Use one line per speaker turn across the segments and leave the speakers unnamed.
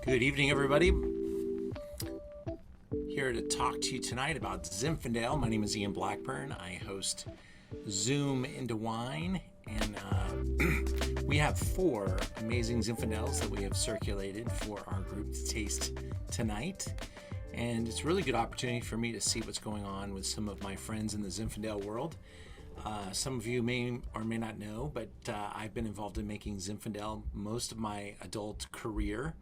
Good evening, everybody. Here to talk to you tonight about Zinfandel. My name is Ian Blackburn. I host Zoom into Wine, and we have 4 amazing Zinfandels that we have circulated for our group to taste tonight. And it's a really good opportunity for me to see what's going on with some of my friends in the Zinfandel world. Some of you may or may not know, but I've been involved in making Zinfandel most of my adult career.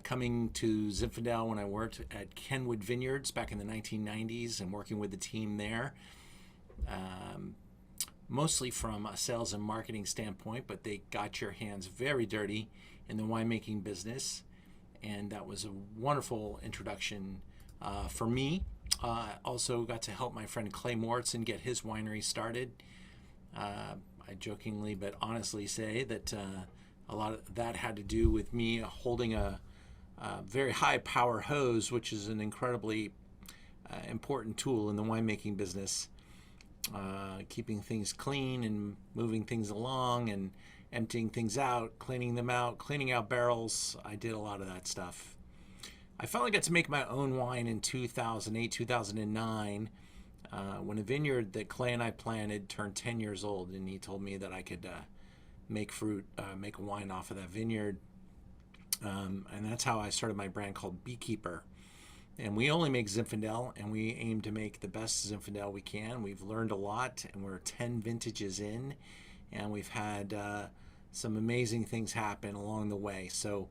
Coming to Zinfandel when I worked at Kenwood Vineyards back in the 1990s and working with the team there, mostly from a sales and marketing standpoint, but they got your hands very dirty in the winemaking business, and that was a wonderful introduction for me. Also got to help my friend Clay Moritzen get his winery started. I jokingly but honestly say that a lot of that had to do with me holding a very high power hose, which is an incredibly important tool in the winemaking business, keeping things clean and moving things along and emptying things out, cleaning them out, cleaning out barrels. I did a lot of that stuff. I finally got to make my own wine in 2008, 2009, when a vineyard that Clay and I planted turned 10 years old, and he told me that I could make a wine off of that vineyard. And that's how I started my brand called Beekeeper. And we only make Zinfandel, and we aim to make the best Zinfandel we can. We've learned a lot, and we're 10 vintages in, and we've had some amazing things happen along the way. So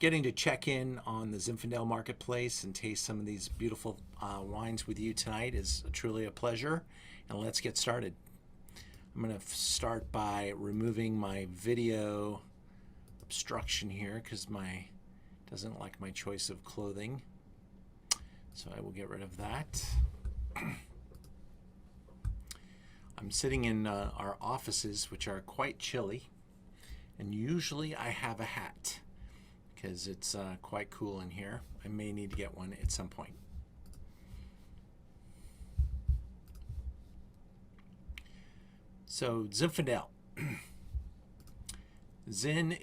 getting to check in on the Zinfandel marketplace and taste some of these beautiful wines with you tonight is truly a pleasure. And let's get started. I'm going to start by removing my video obstruction here because doesn't like my choice of clothing. So I will get rid of that. I'm sitting in our offices, which are quite chilly, and usually I have a hat because it's quite cool in here. I may need to get one at some point. So Zinfandel. Zin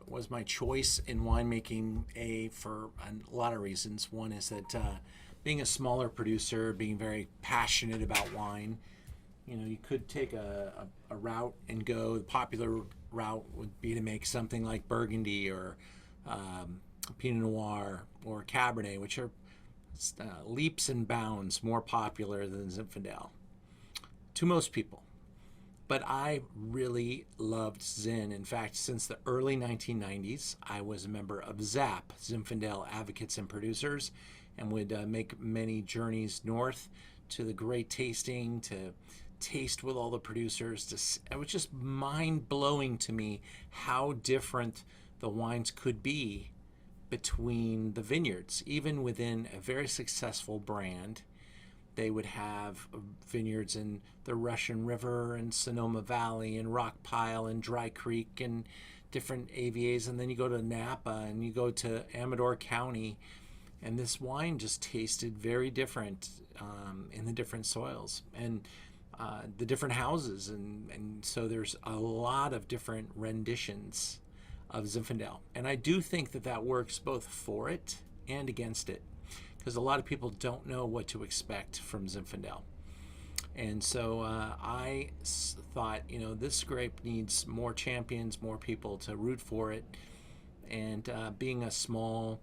was my choice in winemaking for a lot of reasons. One is that being a smaller producer, being very passionate about wine, you could take a route and go. The popular route would be to make something like Burgundy or Pinot Noir or Cabernet, which are leaps and bounds more popular than Zinfandel to most people. But I really loved Zin. In fact, since the early 1990s, I was a member of ZAP, Zinfandel Advocates and Producers, and would make many journeys north to the great tasting, to taste with all the producers. It was just mind-blowing to me how different the wines could be between the vineyards. Even within a very successful brand, they would have vineyards in the Russian River and Sonoma Valley and Rockpile and Dry Creek and different AVAs. And then you go to Napa and you go to Amador County, and this wine just tasted very different in the different soils and the different houses. And so there's a lot of different renditions of Zinfandel. And I do think that works both for it and against it, because a lot of people don't know what to expect from Zinfandel. And so I thought, this grape needs more champions, more people to root for it. And being a small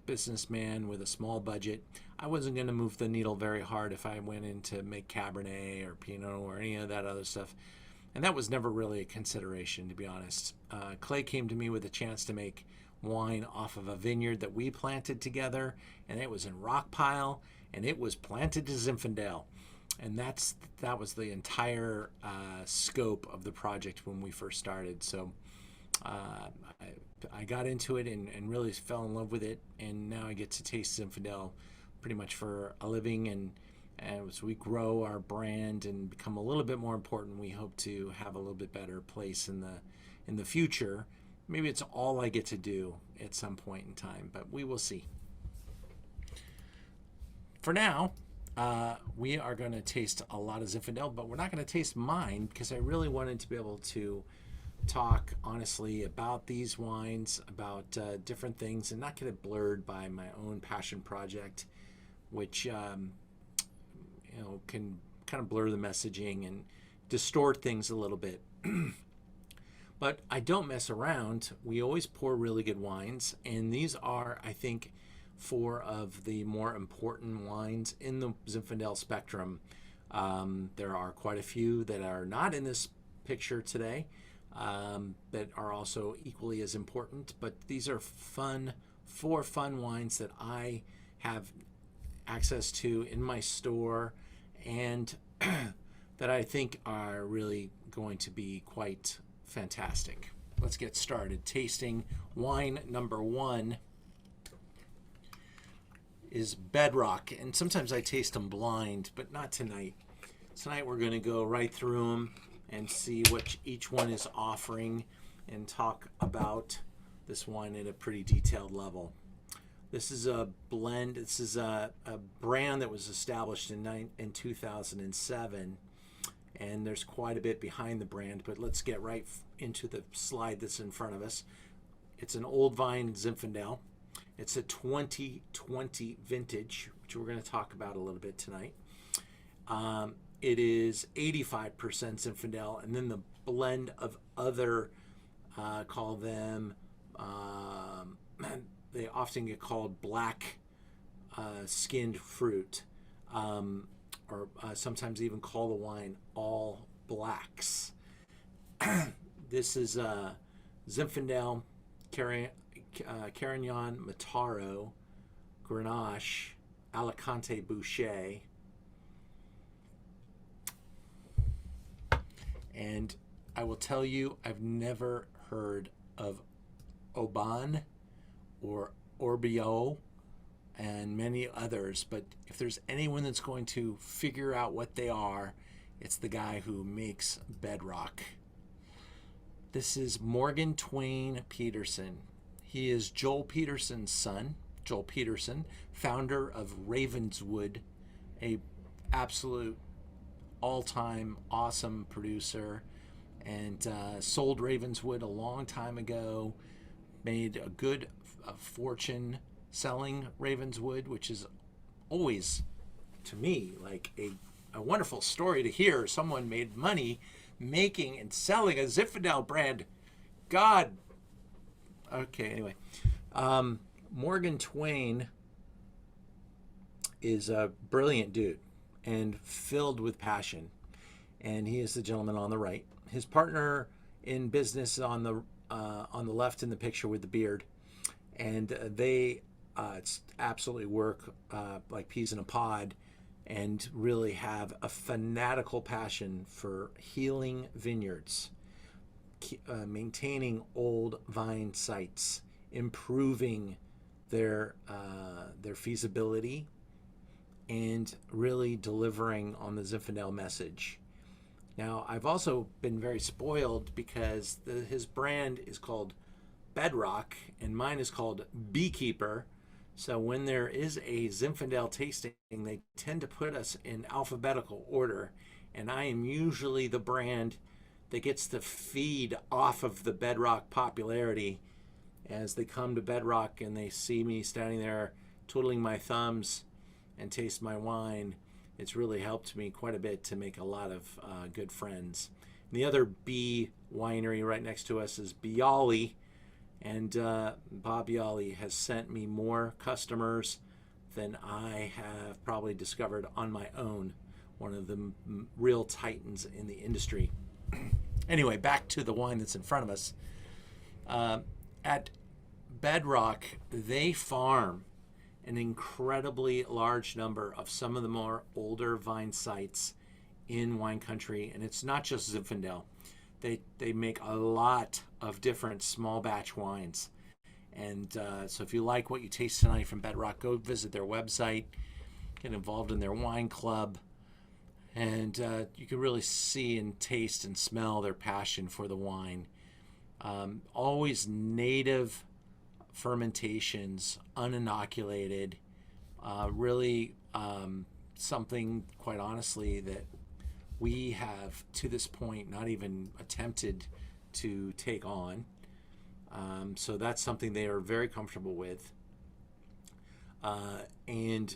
businessman with a small budget, I wasn't going to move the needle very hard if I went in to make Cabernet or Pinot or any of that other stuff. And that was never really a consideration, to be honest. Clay came to me with a chance to make wine off of a vineyard that we planted together, and it was in Rockpile, and it was planted to Zinfandel. And that was the entire scope of the project when we first started. So I got into it and really fell in love with it, and now I get to taste Zinfandel pretty much for a living. And as we grow our brand and become a little bit more important, we hope to have a little bit better place in the future. Maybe it's all I get to do at some point in time, but we will see. For now, we are going to taste a lot of Zinfandel, but we're not going to taste mine because I really wanted to be able to talk honestly about these wines, about different things, and not get it blurred by my own passion project, which can kind of blur the messaging and distort things a little bit. But I don't mess around. We always pour really good wines, and these are, I think, four of the more important wines in the Zinfandel spectrum. There are quite a few that are not in this picture today, that are also equally as important, but these are four fun wines that I have access to in my store, and that I think are really going to be quite fantastic. Let's get started. Tasting wine number one is Bedrock, and sometimes I taste them blind, but not tonight. Tonight we're going to go right through them and see what each one is offering and talk about this wine at a pretty detailed level. This is a blend. This is a brand that was established in 2007, and there's quite a bit behind the brand, but let's get right into the slide that's in front of us. It's an old vine Zinfandel. It's a 2020 vintage, which we're going to talk about a little bit tonight. It is 85% Zinfandel, and then the blend of other, call them, they often get called black skinned fruit, or sometimes even call the wine all blacks. This is Zinfandel, Carignan, Mataro, Grenache, Alicante Boucher. And I will tell you, I've never heard of Oban or Orbio and many others, but if there's anyone that's going to figure out what they are, it's the guy who makes Bedrock. This is Morgan Twain Peterson. He is Joel Peterson's son. Joel Peterson, founder of Ravenswood, a absolute all-time awesome producer, and sold Ravenswood a long time ago, made a good fortune selling Ravenswood, which is always, to me, like a wonderful story to hear. Someone made money making and selling a Zinfandel brand. God. Okay, anyway. Morgan Twain is a brilliant dude and filled with passion, and he is the gentleman on the right. His partner in business on the left in the picture with the beard, and they absolutely work like peas in a pod, and really have a fanatical passion for healing vineyards, maintaining old vine sites, improving their feasibility, and really delivering on the Zinfandel message. Now, I've also been very spoiled because his brand is called Bedrock, and mine is called Beekeeper. So when there is a Zinfandel tasting, they tend to put us in alphabetical order, and I am usually the brand that gets to feed off of the Bedrock popularity as they come to Bedrock and they see me standing there twiddling my thumbs and taste my wine. It's really helped me quite a bit to make a lot of good friends. And the other B winery right next to us is Bialy, and Bob Bialy has sent me more customers than I have probably discovered on my own. One of the real titans in the industry. Anyway, back to the wine that's in front of us. At Bedrock, they farm an incredibly large number of some of the more older vine sites in wine country, and it's not just Zinfandel. They make a lot of different small batch wines, and so if you like what you taste tonight from Bedrock, go visit their website, get involved in their wine club, and you can really see and taste and smell their passion for the wine. Always native fermentations, uninoculated, really something, quite honestly, that we have to this point not even attempted to take on. So that's something they are very comfortable with. And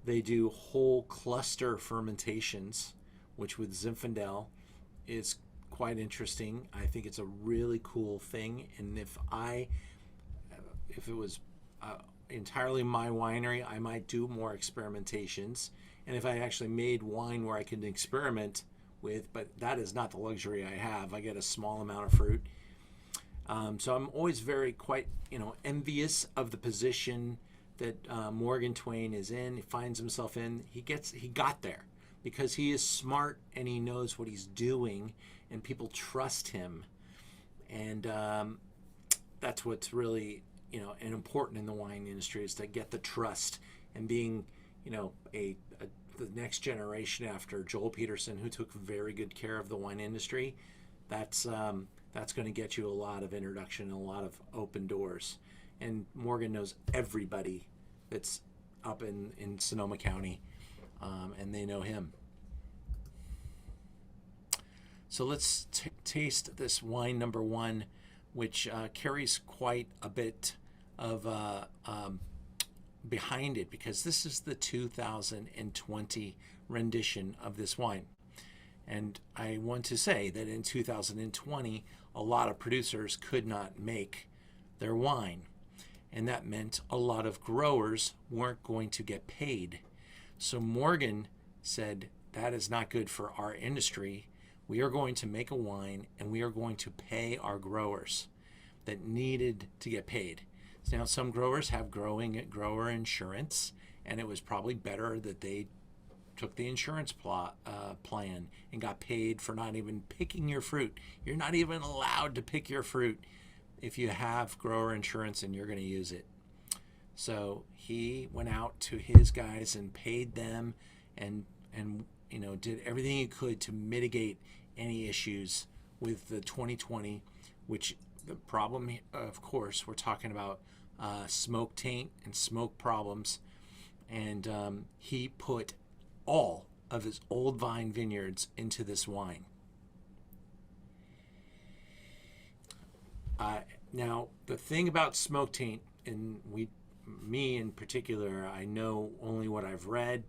they do whole cluster fermentations, which with Zinfandel is quite interesting. I think it's a really cool thing. And if it was entirely my winery, I might do more experimentations. And if I actually made wine where I could experiment with, but that is not the luxury I have. I get a small amount of fruit. So I'm always very quite, envious of the position that Morgan Twain is in. He finds himself in. He got there because he is smart and he knows what he's doing, and people trust him. And that's what's really, and important in the wine industry, is to get the trust, and being, the next generation after Joel Peterson, who took very good care of the wine industry. That's going to get you a lot of introduction and a lot of open doors. And Morgan knows everybody that's up in Sonoma County, and they know him. So let's taste this wine number one, which carries quite a bit of behind it, because this is the 2020 rendition of this wine. And I want to say that in 2020, a lot of producers could not make their wine. And that meant a lot of growers weren't going to get paid. So Morgan said, that is not good for our industry. We are going to make a wine and we are going to pay our growers that needed to get paid. Now, some growers have grower insurance, and it was probably better that they took the insurance plan and got paid for not even picking your fruit. You're not even allowed to pick your fruit if you have grower insurance and you're going to use it. So he went out to his guys and paid them, and did everything he could to mitigate any issues with the 2020, which the problem, of course, we're talking about smoke taint and smoke problems. And he put all of his old vine vineyards into this wine. Now, the thing about smoke taint, and me in particular, I know only what I've read.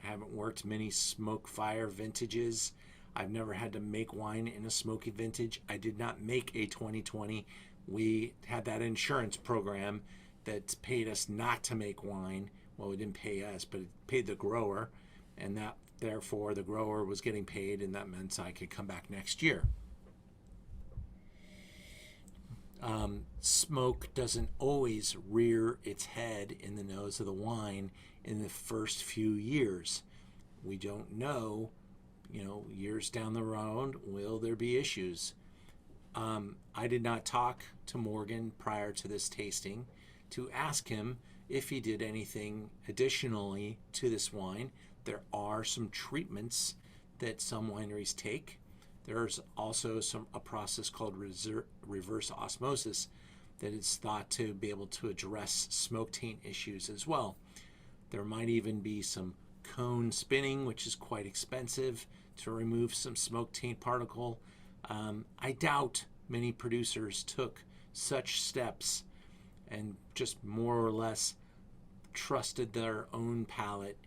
I haven't worked many smoke fire vintages. I've never had to make wine in a smoky vintage. I did not make a 2020. We had that insurance program that paid us not to make wine. Well, it didn't pay us, but it paid the grower, and that therefore the grower was getting paid, and that meant I could come back next year. Smoke doesn't always rear its head in the nose of the wine in the first few years. We don't know, years down the road, will there be issues? I did not talk to Morgan prior to this tasting to ask him if he did anything additionally to this wine. There are some treatments that some wineries take. There's also a process called reverse osmosis that is thought to be able to address smoke taint issues as well. There might even be some cone spinning, which is quite expensive, to remove some smoke taint particle. I doubt many producers took such steps and just more or less trusted their own palate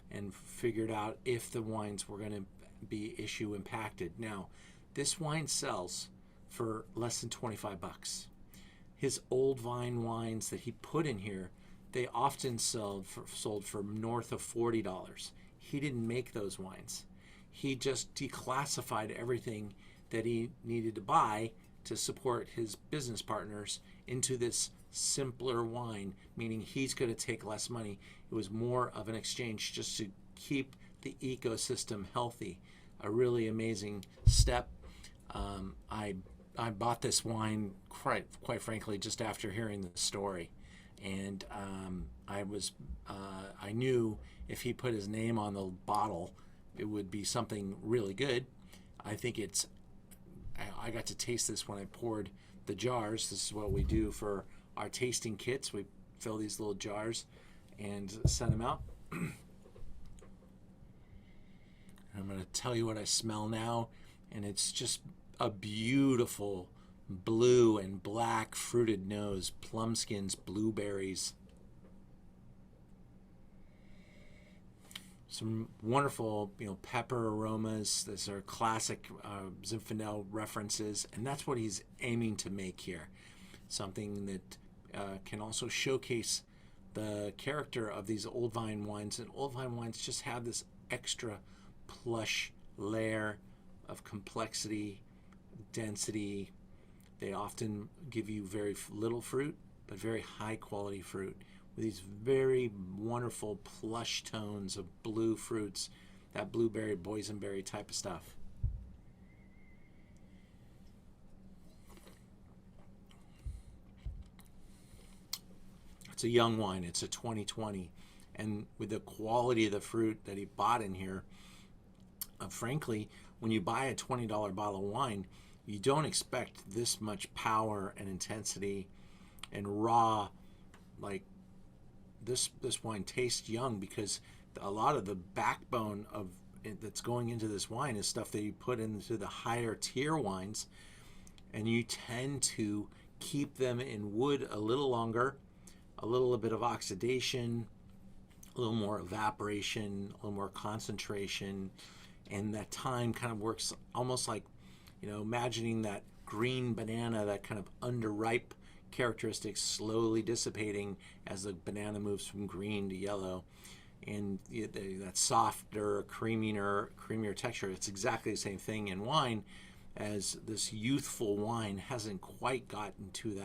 and figured out if the wines were going to be issue impacted. Now, this wine sells for less than $25. His old vine wines that he put in here, they often sold for north of $40. He didn't make those wines. He just declassified everything that he needed to buy to support his business partners into this simpler wine, meaning he's going to take less money. It was more of an exchange just to keep the ecosystem healthy. A really amazing step. I bought this wine quite frankly just after hearing the story, and I knew if he put his name on the bottle, it would be something really good. I think I got to taste this when I poured the jars. This is what we do for our tasting kits. We fill these little jars and send them out. I'm going to tell you what I smell now, and it's just a beautiful blue and black fruited nose, plum skins, blueberries. Some wonderful, pepper aromas. These are classic Zinfandel references, and that's what he's aiming to make here. Something that can also showcase the character of these old vine wines. And old vine wines just have this extra plush layer of complexity, density. They often give you very little fruit, but very high quality fruit with these very wonderful plush tones of blue fruits, that blueberry, boysenberry type of stuff. It's a young wine. It's a 2020. And with the quality of the fruit that he bought in here, frankly, when you buy a $20 bottle of wine, you don't expect this much power and intensity and raw. Like this wine tastes young because a lot of the backbone of it that's going into this wine is stuff that you put into the higher tier wines, and you tend to keep them in wood a little longer, a little bit of oxidation, a little more evaporation, a little more concentration, and that time kind of works almost like, imagining that green banana, that kind of underripe characteristics slowly dissipating as the banana moves from green to yellow, and that softer, creamier texture. It's exactly the same thing in wine, as this youthful wine hasn't quite gotten to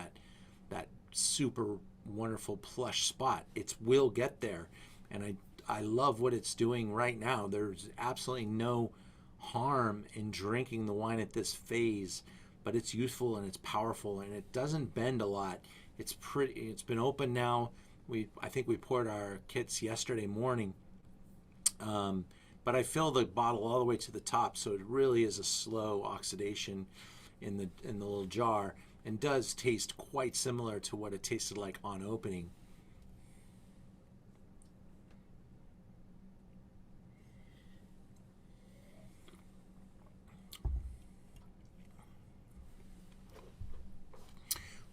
that super wonderful plush spot. It will get there, and I love what it's doing right now. There's absolutely no harm in drinking the wine at this phase, but it's youthful and it's powerful and it doesn't bend a lot. It's been open now. I think we poured our kits yesterday morning, but I filled the bottle all the way to the top, so it really is a slow oxidation in the little jar, and does taste quite similar to what it tasted like on opening.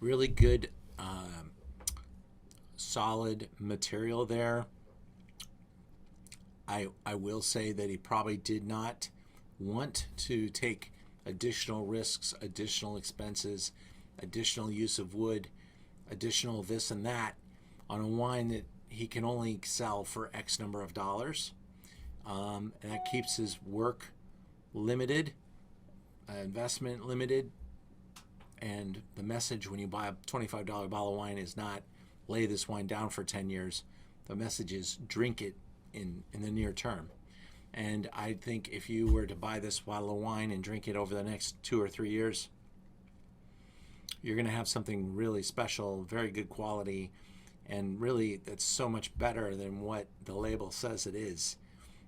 Really good, solid material there. I will say that he probably did not want to take additional risks, additional expenses, additional use of wood, additional this and that on a wine that he can only sell for X number of dollars. And that keeps his work limited, investment limited. And the message when you buy a $25 bottle of wine is not lay this wine down for 10 years. The message is drink it in the near term. And I think if you were to buy this bottle of wine and drink it over the next 2 or 3 years, you're going to have something really special, very good quality, and really that's so much better than what the label says it is.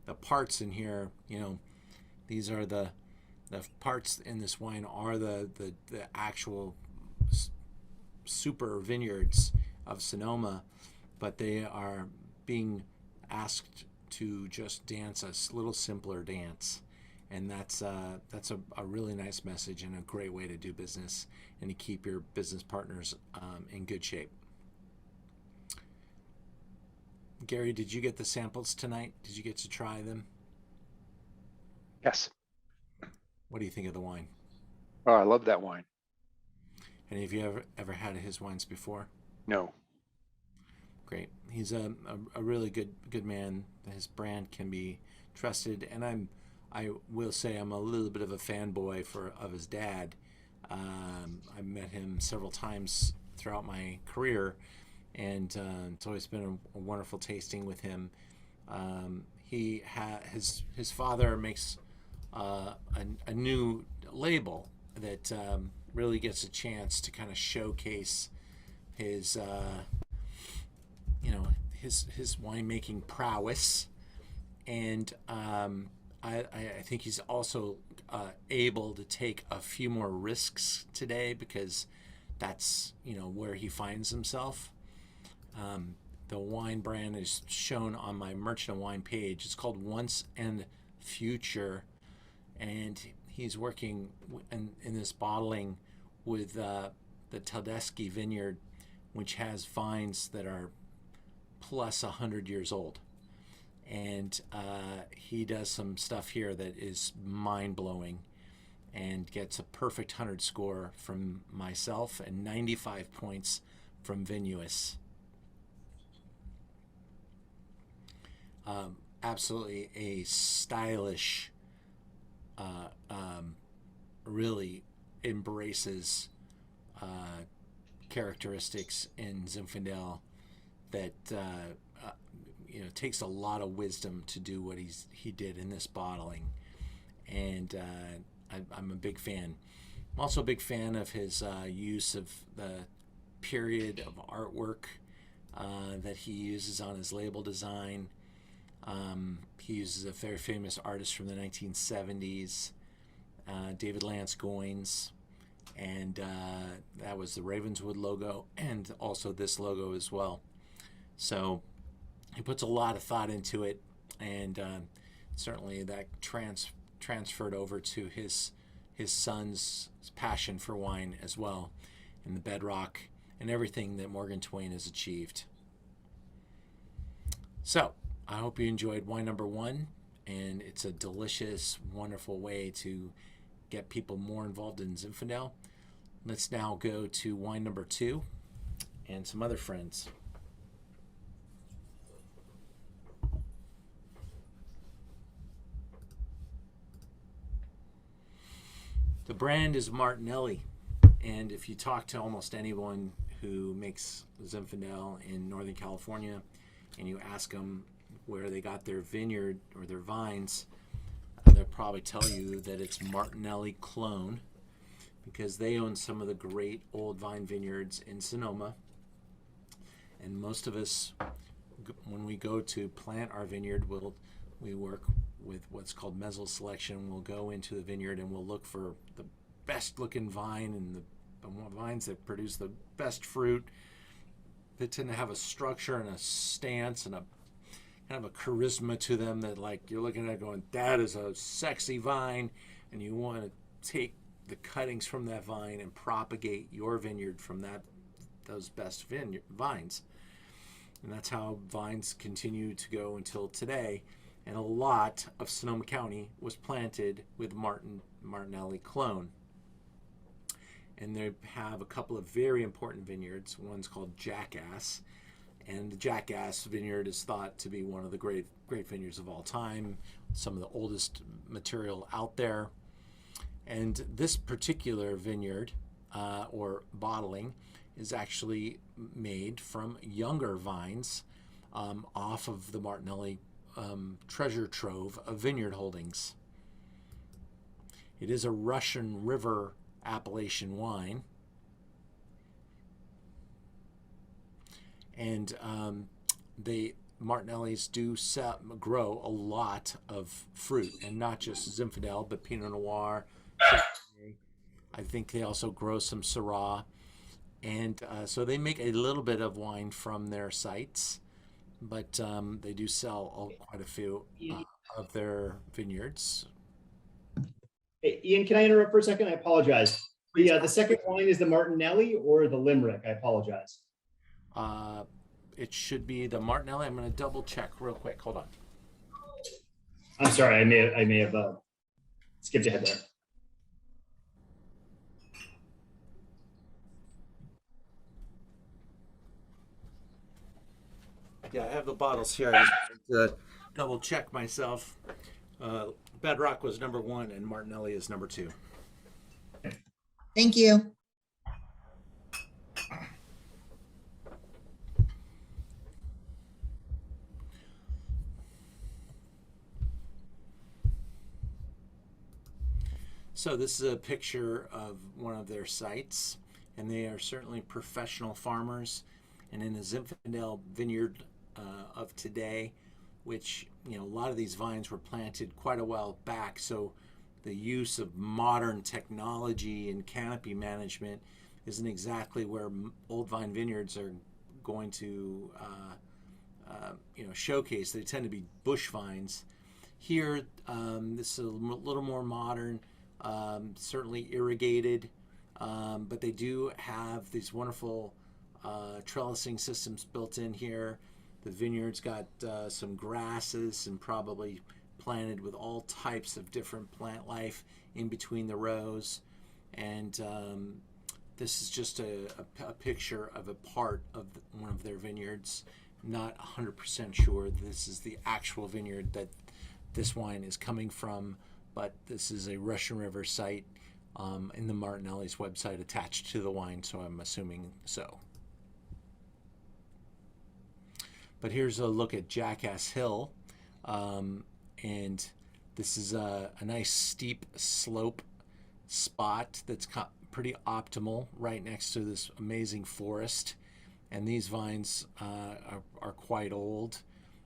The parts in here, these are the parts in this wine are the actual super vineyards of Sonoma, but they are being asked to just dance a little simpler dance, and that's a really nice message and a great way to do business and to keep your business partners in good shape. Gary, did you get the samples tonight? Did you get to try them?
Yes.
What do you think of the wine?
Oh, I love that wine.
And have you ever had his wines before?
No.
Great. He's a really good man. His brand can be trusted, and I will say I'm a little bit of a fanboy of his dad. I met him several times throughout my career, and it's always been a wonderful tasting with him. His father makes a new label that really gets a chance to kind of showcase his his winemaking prowess, and I think he's also able to take a few more risks today because that's where he finds himself. The wine brand is shown on my Merchant of Wine page. It's called Once and Future, and he's working in this bottling with the Tedeschi vineyard, which has vines that are plus 100 years old. And he does some stuff here that is mind-blowing and gets a perfect 100 score from myself and 95 points from Vinuous. Absolutely a stylish, really embraces characteristics in Zinfandel that takes a lot of wisdom to do what he did in this bottling, and I'm a big fan. I'm also a big fan of his use of the period of artwork that he uses on his label design. He uses a very famous artist from the 1970s, David Lance Goines, and that was the Ravenswood logo, and also this logo as well. So he puts a lot of thought into it, and certainly that transferred over to his son's passion for wine as well, and the bedrock and everything that Morgan Twain has achieved. So I hope you enjoyed wine number 1, and it's a delicious, wonderful way to get people more involved in Zinfandel. Let's now go to wine number 2 and some other friends. The brand is Martinelli, and if you talk to almost anyone who makes Zinfandel in Northern California and you ask them where they got their vineyard or their vines, they'll probably tell you that it's Martinelli clone, because they own some of the great old vine vineyards in Sonoma. And most of us, when we go to plant our vineyard, we work with what's called meso selection. We'll go into the vineyard and we'll look for the best looking vine and the vines that produce the best fruit. They tend to have a structure and a stance and a kind of a charisma to them that, like, you're looking at it going, that is a sexy vine, and you want to take the cuttings from that vine and propagate your vineyard from those best vines. And that's how vines continue to go until today. And a lot of Sonoma County was planted with Martinelli clone. And they have a couple of very important vineyards. One's called Jackass, and the Jackass vineyard is thought to be one of the great vineyards of all time, some of the oldest material out there. And this particular vineyard or bottling is actually made from younger vines off of the Martinelli treasure trove of vineyard holdings. It is a Russian River appellation wine, and Martinellis do grow a lot of fruit, and not just Zinfandel, but Pinot Noir. I think they also grow some Syrah, and so they make a little bit of wine from their sites, but they do sell quite a few of their vineyards.
Hey, Ian, can I interrupt for a second? I apologize. The second wine is the Martinelli or the Limerick? I apologize.
It should be the Martinelli. I'm going to double check real quick. Hold on.
I'm sorry. I may have skipped ahead there.
Yeah, I have the bottles here. I just wanted to double check myself. Bedrock was number 1 and Martinelli is number 2.
Thank you.
So this is a picture of one of their sites, and they are certainly professional farmers. And in the Zinfandel vineyard of today, which, a lot of these vines were planted quite a while back, so the use of modern technology and canopy management isn't exactly where old vine vineyards are going to showcase. They tend to be bush vines. Here, this is a little more modern certainly irrigated, but they do have these wonderful trellising systems built in here. The vineyard's got some grasses and probably planted with all types of different plant life in between the rows. And this is just a picture of a part of one of their vineyards. Not 100% sure this is the actual vineyard that this wine is coming from, but this is a Russian River site in the Martinelli's website attached to the wine, so I'm assuming so. But here's a look at Jackass Hill, and this is a nice steep slope spot that's pretty optimal right next to this amazing forest. And these vines are quite old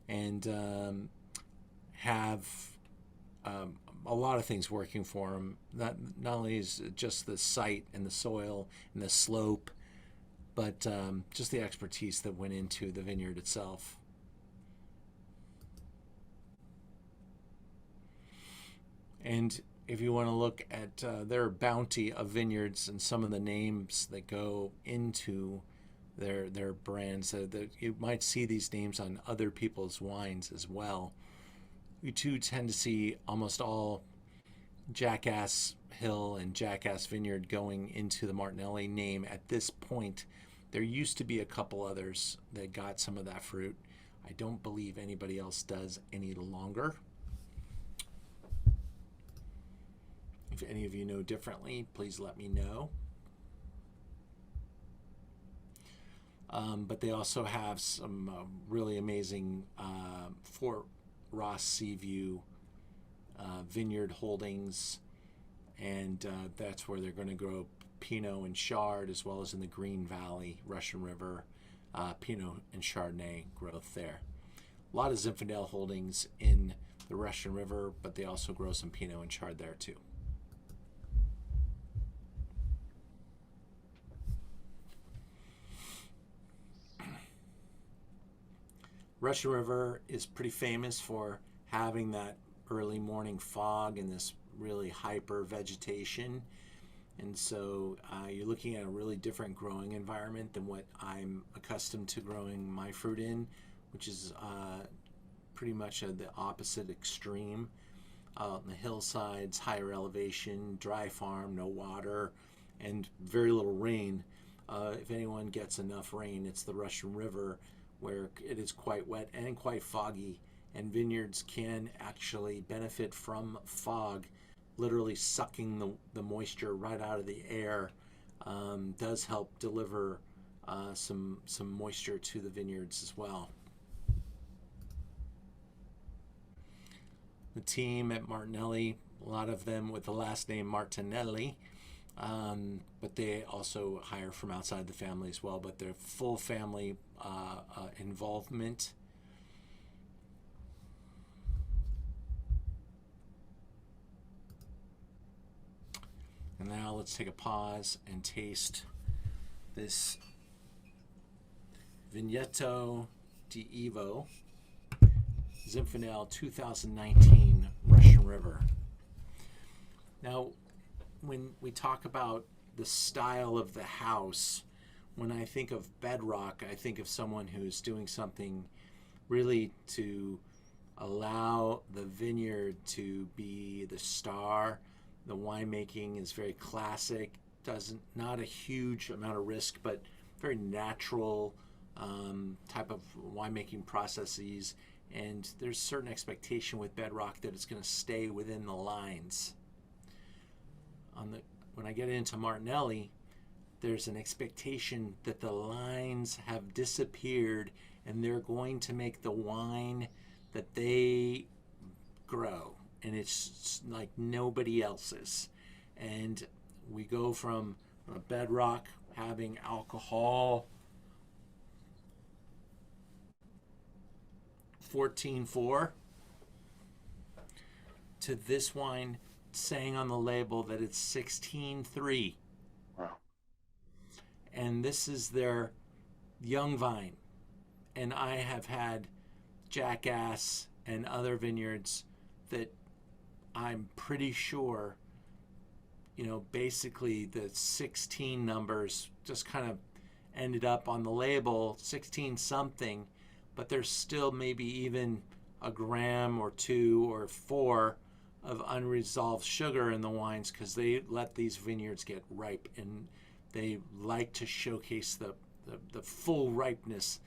and have a lot of things working for them. Not only is it just the site and the soil and the slope, but just the expertise that went into the vineyard itself. And if you want to look at their bounty of vineyards and some of the names that go into their brands, you might see these names on other people's wines as well. You too tend to see almost all Jackass Hill and Jackass Vineyard going into the Martinelli name at this point. There used to be a couple others that got some of that fruit. I don't believe anybody else does any longer. If any of you know differently, please let me know. But they also have some really amazing Fort Ross Seaview vineyard holdings, and that's where they're going to grow Pinot and Chard, as well as in the Green Valley, Russian River, Pinot and Chardonnay growth there. A lot of Zinfandel holdings in the Russian River, but they also grow some Pinot and Chard there too. Russian River is pretty famous for having that early morning fog and this really hyper vegetation. And so you're looking at a really different growing environment than what I'm accustomed to growing my fruit in, which is pretty much the opposite extreme. Out in the hillsides, higher elevation, dry farm, no water, and very little rain. If anyone gets enough rain, it's the Russian River, where it is quite wet and quite foggy, and vineyards can actually benefit from fog. Literally sucking the moisture right out of the air does help deliver some moisture to the vineyards as well. The team at Martinelli, a lot of them with the last name Martinelli, but they also hire from outside the family as well, but they're full family involvement. And now let's take a pause and taste this Vigneto di Evo Zinfandel 2019 Russian River. Now, when we talk about the style of the house, when I think of bedrock, I think of someone who's doing something really to allow the vineyard to be the star. The winemaking is very classic, not a huge amount of risk, but very natural type of winemaking processes. And there's certain expectation with bedrock that it's going to stay within the lines. When I get into Martinelli, there's an expectation that the lines have disappeared and they're going to make the wine that they grow, and it's like nobody else's. And we go from a bedrock having alcohol 14.4 to this wine saying on the label that it's 16.3.
Wow.
And this is their young vine. And I have had Jackass and other vineyards that I'm pretty sure basically the 16 numbers just kind of ended up on the label 16 something, but there's still maybe even a gram or 2 or 4 of unresolved sugar in the wines because they let these vineyards get ripe, and they like to showcase the full ripeness,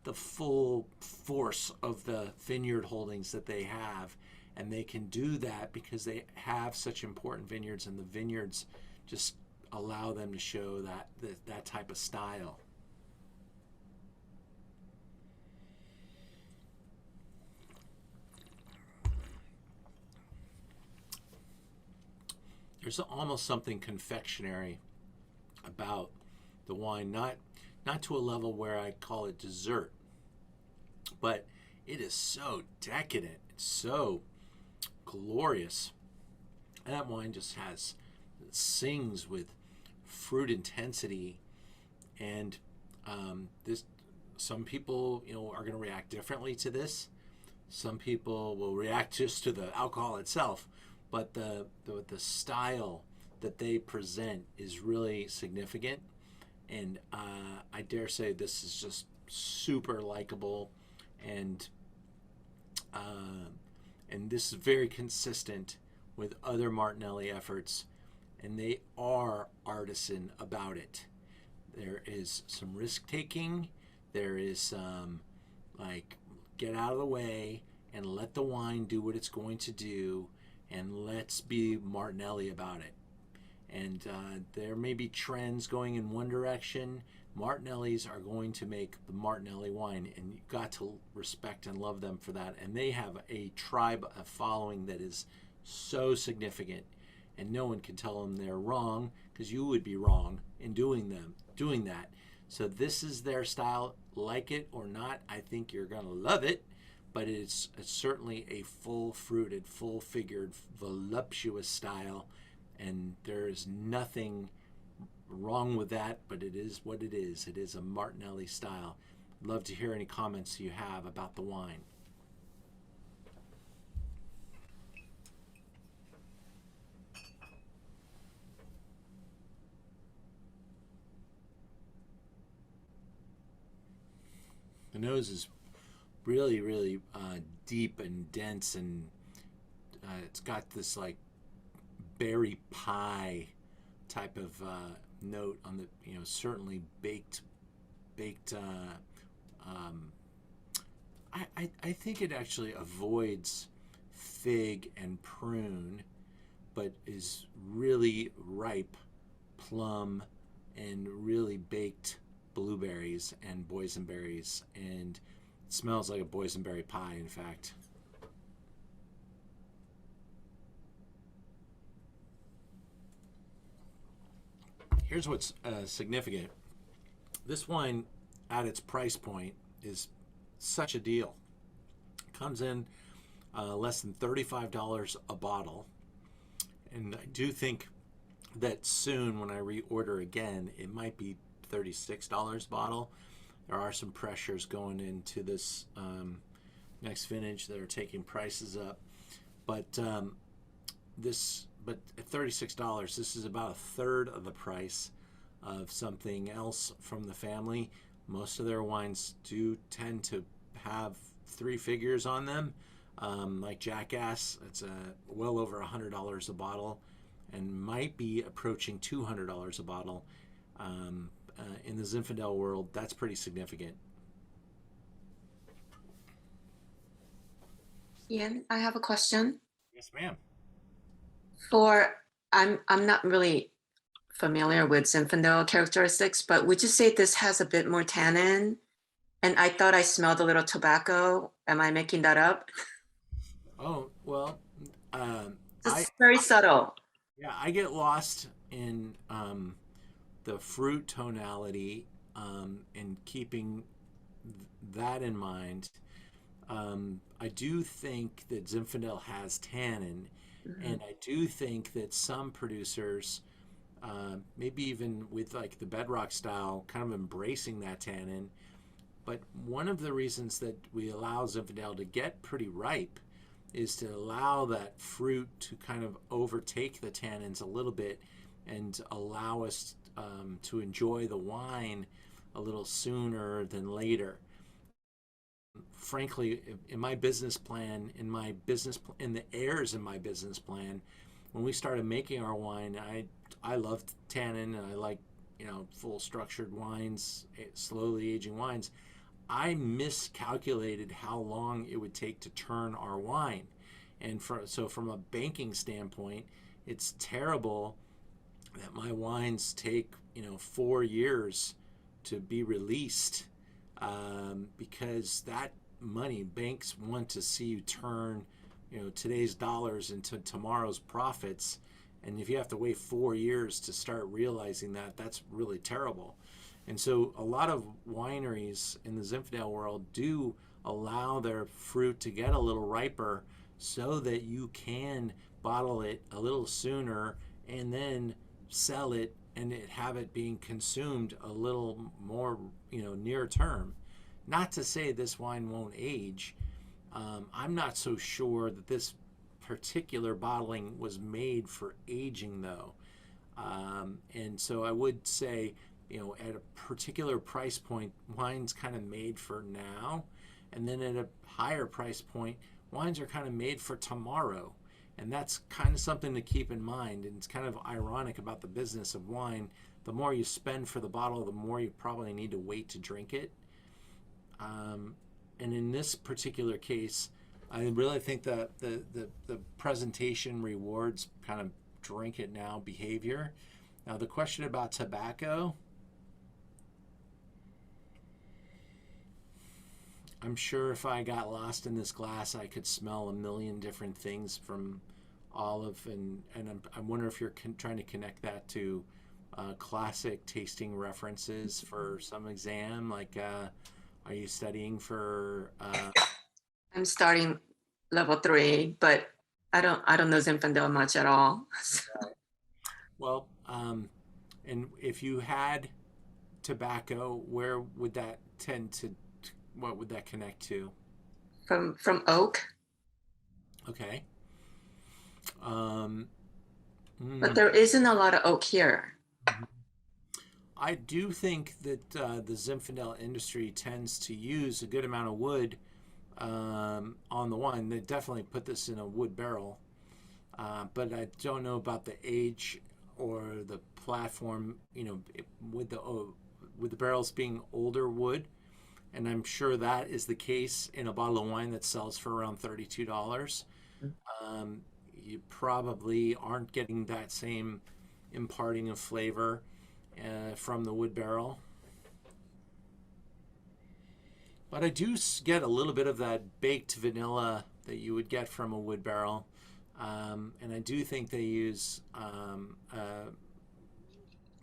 the full force of the vineyard holdings that they have. And they can do that because they have such important vineyards, and the vineyards just allow them to show that type of style. There's almost something confectionery about the wine, not to a level where I call it dessert, but it is so decadent. It's so glorious. And that wine just sings with fruit intensity, and this. Some people, are going to react differently to this. Some people will react just to the alcohol itself, but the style that they present is really significant, and I dare say this is just super likable, and this is very consistent with other Martinelli efforts, and they are artisan about it. There is some risk taking. There is some get out of the way and let the wine do what it's going to do, and let's be Martinelli about it. And there may be trends going in one direction. Martinellis are going to make the Martinelli wine, and you've got to respect and love them for that. And they have a tribe, a following that is so significant, and no one can tell them they're wrong, because you would be wrong in doing that. So this is their style. Like it or not, I think you're going to love it, but it's certainly a full-fruited, full-figured, voluptuous style, and there is nothing wrong with that, but it is what it is. It is a Martinelli style. I'd love to hear any comments you have about the wine. The nose is really, really deep and dense, and it's got this berry pie type of note on the, certainly baked. I think it actually avoids fig and prune, but is really ripe plum and really baked blueberries and boysenberries, and it smells like a boysenberry pie, in fact. Here's what's significant. This wine, at its price point, is such a deal. It comes in less than $35 a bottle, and I do think that soon, when I reorder again, it might be $36 a bottle. There are some pressures going into this next vintage that are taking prices up, but at $36, this is about a third of the price of something else from the family. Most of their wines do tend to have 3 figures on them, like Jackass. It's well over $100 a bottle, and might be approaching $200 a bottle. In the Zinfandel world, that's pretty significant.
Ian, I have a question.
Yes, ma'am.
I'm not really familiar with Zinfandel characteristics, but would you say this has a bit more tannin? And I thought I smelled a little tobacco. Am I making that up?
Oh, well,
It's very subtle.
yeah, I get lost in the fruit tonality, and keeping that in mind. I do think that Zinfandel has tannin, and I do think that some producers, maybe even with the bedrock style, kind of embracing that tannin. But one of the reasons that we allow Zinfandel to get pretty ripe is to allow that fruit to kind of overtake the tannins a little bit, and allow us to enjoy the wine a little sooner than later. Frankly, in my business plan, in the errors in my business plan, when we started making our wine, I loved tannin and I like, full structured wines, slowly aging wines. I miscalculated how long it would take to turn our wine. And so from a banking standpoint, it's terrible that my wines take, 4 years to be released, because that money, banks want to see you turn, today's dollars into tomorrow's profits. And if you have to wait 4 years to start realizing that, that's really terrible. And so a lot of wineries in the Zinfandel world do allow their fruit to get a little riper so that you can bottle it a little sooner and then sell it and have it being consumed a little more, near term. Not to say this wine won't age. I'm not so sure that this particular bottling was made for aging, though. And so I would say, at a particular price point, wine's kind of made for now. And then at a higher price point, wines are kind of made for tomorrow. And that's kind of something to keep in mind. And it's kind of ironic about the business of wine. The more you spend for the bottle, the more you probably need to wait to drink it. And in this particular case, I really think that the presentation rewards kind of drink it now behavior. Now the question about tobacco, I'm sure if I got lost in this glass, I could smell a million different things from olive, and I wonder if you're trying to connect that to classic tasting references for some exam. Like, are you studying for?
I'm starting level 3, but I don't know Zinfandel much at all.
Well, and if you had tobacco, where would that what would that connect to?
From oak,
Okay.
but there isn't a lot of oak here.
I do think that the Zinfandel industry tends to use a good amount of wood on the wine. They definitely put this in a wood barrel, but I don't know about the age or the platform. With the barrels being older wood, and I'm sure that is the case in a bottle of wine that sells for around $32. You probably aren't getting that same imparting of flavor from the wood barrel. But I do get a little bit of that baked vanilla that you would get from a wood barrel. And I do think they use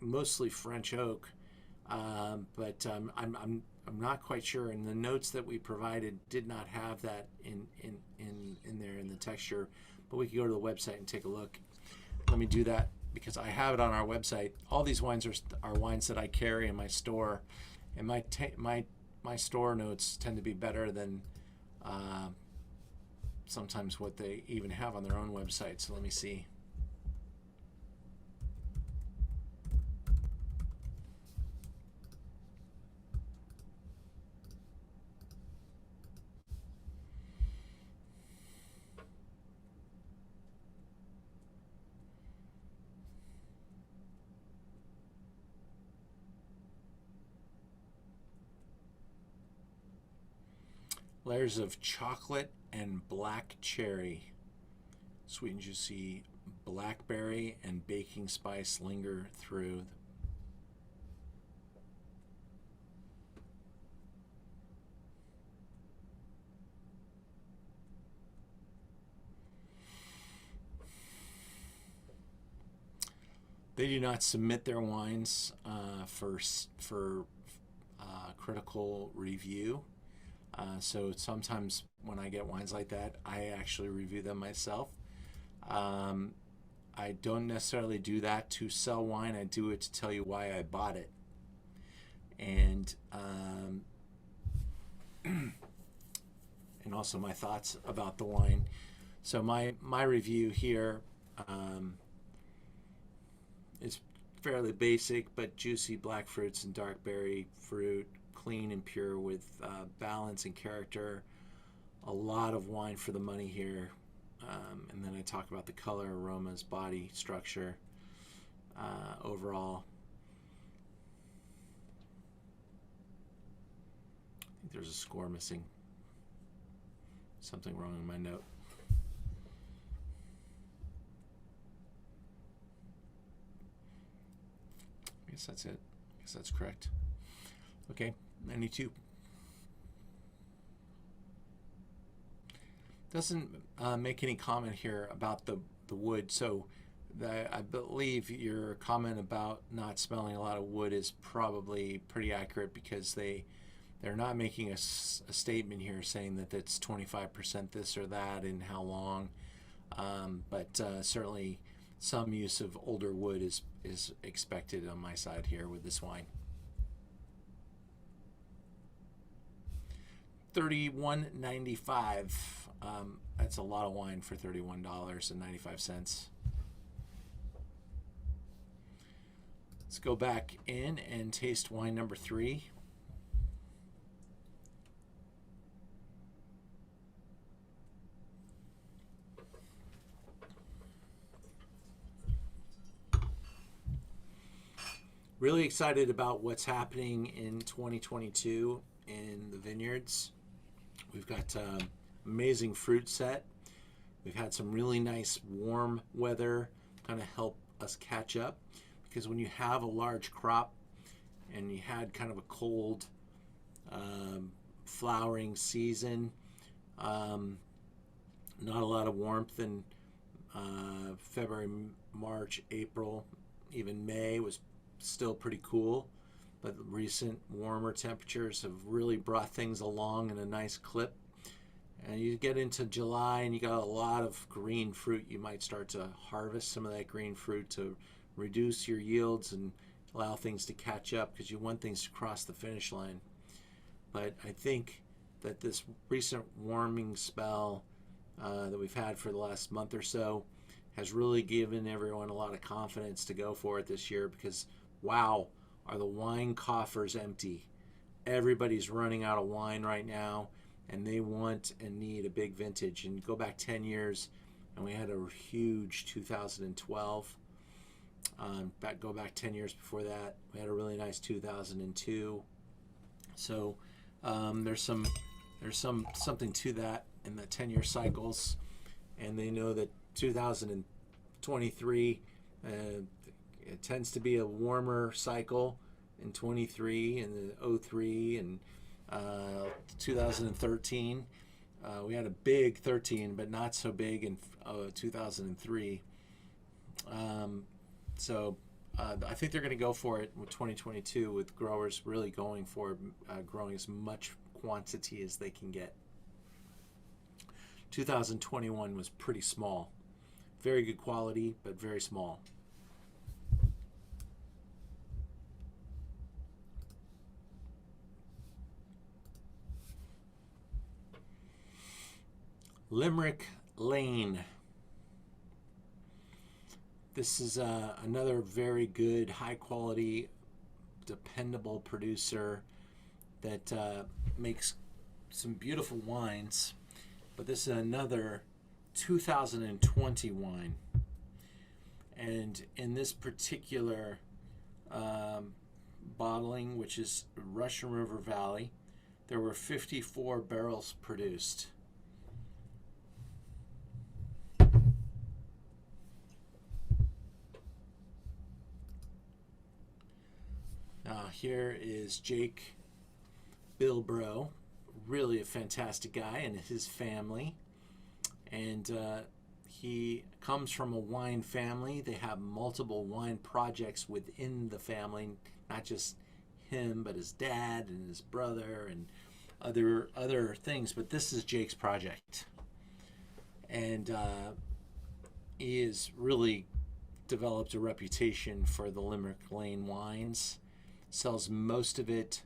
mostly French oak, but I'm not quite sure. And the notes that we provided did not have that in there in the texture. But we could go to the website and take a look. Let me do that because I have it on our website. All these wines are wines that I carry in my store, and my store notes tend to be better than sometimes what they even have on their own website. So let me see. Layers of chocolate and black cherry. Sweet and juicy blackberry and baking spice linger through. They do not submit their wines for critical review. So sometimes when I get wines like that, I actually review them myself. I don't necessarily do that to sell wine. I do it to tell you why I bought it. And and also my thoughts about the wine. So my review here It's fairly basic, but juicy black fruits and dark berry fruit, clean and pure with balance and character. A lot of wine for the money here. And then I talk about the color, aromas, body structure, overall. I think there's a score missing. Something wrong in my note. I guess that's it. I guess that's correct. Okay, 92. Doesn't make any comment here about the wood. So I believe your comment about not smelling a lot of wood is probably pretty accurate, because they're not making a statement here saying that it's 25% this or that and how long. But certainly some use of older wood is expected on my side here with this wine. $31.95. That's a lot of wine for $31.95. Let's go back in and taste wine number 3. Really excited about what's happening in 2022 in the vineyards. We've got amazing fruit set. We've had some really nice warm weather kind of help us catch up, because when you have a large crop and you had kind of a cold flowering season, not a lot of warmth in February, March, April, even May was still pretty cool, but the recent warmer temperatures have really brought things along in a nice clip. And you get into July and you got a lot of green fruit. You might start to harvest some of that green fruit to reduce your yields and allow things to catch up, because you want things to cross the finish line. But I think that this recent warming spell that we've had for the last month or so has really given everyone a lot of confidence to go for it this year, because wow, are the wine coffers empty. Everybody's running out of wine right now, and they want and need a big vintage. And go back 10 years, and we had a huge 2012. Go back 10 years before that, we had a really nice 2002. So there's something to that in the 10-year cycles, and they know that 2023 it tends to be a warmer cycle in 23 and the 03 and 2013. We had a big 13, but not so big in 2003. So I think they're going to go for it with 2022, with growers really going for growing as much quantity as they can get. 2021 was pretty small. Very good quality, but very small. Limerick Lane. This is another very good, high quality, dependable producer that makes some beautiful wines. But this is another 2020 wine. And in this particular bottling, which is Russian River Valley, there were 54 barrels produced. Here is Jake Bilbro, really a fantastic guy, and his family. And he comes from a wine family. They have multiple wine projects within the family, not just him, but his dad and his brother and other things. But this is Jake's project. And he has really developed a reputation for the Limerick Lane wines. Sells most of it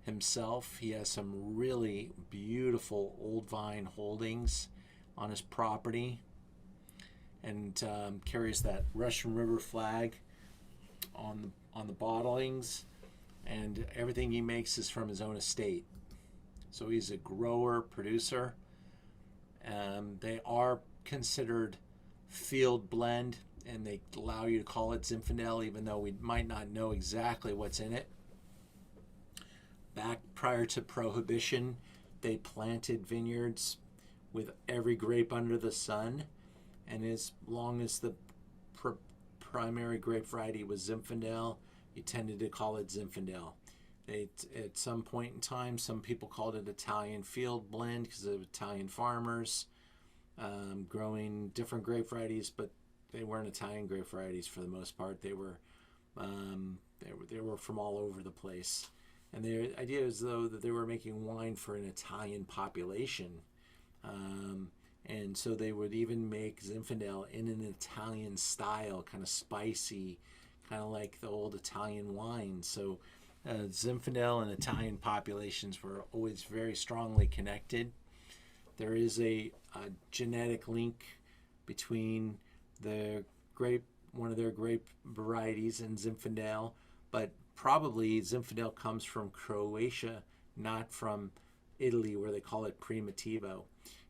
himself. He has some really beautiful old vine holdings on his property, and carries that Russian River flag on the bottlings, and everything he makes is from his own estate. So he's a grower producer. They are considered field blend, and they allow you to call it Zinfandel, even though we might not know exactly what's in it. Back prior to Prohibition, they planted vineyards with every grape under the sun, and as long as the primary grape variety was Zinfandel, you tended to call it Zinfandel. At some point in time, some people called it Italian field blend because of Italian farmers growing different grape varieties, but they weren't Italian grape varieties for the most part. They were from all over the place. And the idea is, though, that they were making wine for an Italian population. And so they would even make Zinfandel in an Italian style, kind of spicy, kind of like the old Italian wine. So Zinfandel and Italian populations were always very strongly connected. There is a genetic link between one of their grape varieties and Zinfandel, but probably Zinfandel comes from Croatia, not from Italy, where they call it Primitivo.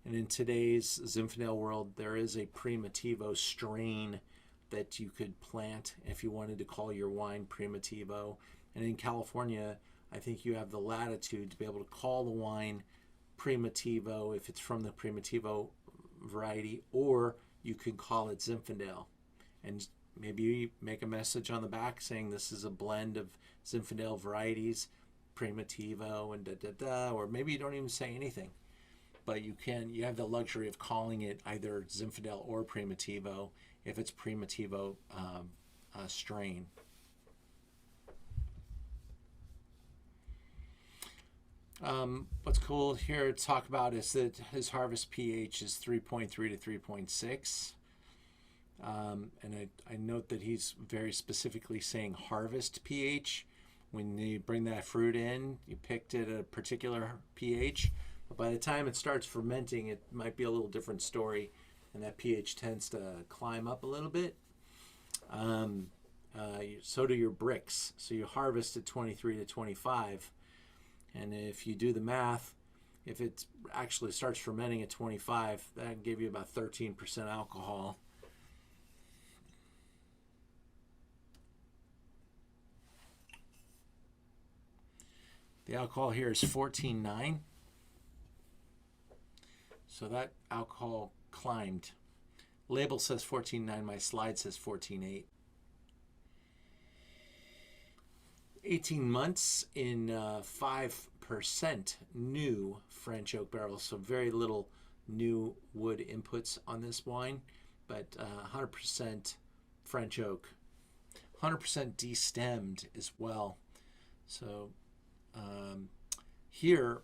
And in today's Zinfandel world, there is a Primitivo strain that you could plant if you wanted to call your wine Primitivo. And in California, I think you have the latitude to be able to call the wine Primitivo if it's from the Primitivo variety, or you could call it Zinfandel. And maybe make a message on the back saying this is a blend of Zinfandel varieties, Primitivo and da-da-da, or maybe you don't even say anything. But you have the luxury of calling it either Zinfandel or Primitivo if it's Primitivo strain. What's cool here to talk about is that his harvest pH is 3.3 to 3.6. And I note that he's very specifically saying harvest pH. When you bring that fruit in, you picked it at a particular pH. But by the time it starts fermenting, it might be a little different story, and that pH tends to climb up a little bit. So do your bricks. So you harvest at 23 to 25. And if you do the math, if it actually starts fermenting at 25, that give you about 13% alcohol. The alcohol here is 14.9. So that alcohol climbed. Label says 14.9. My slide says 14.8. 18 months in 5% new French oak barrels. So very little new wood inputs on this wine, but 100% French oak. 100% destemmed as well. So here,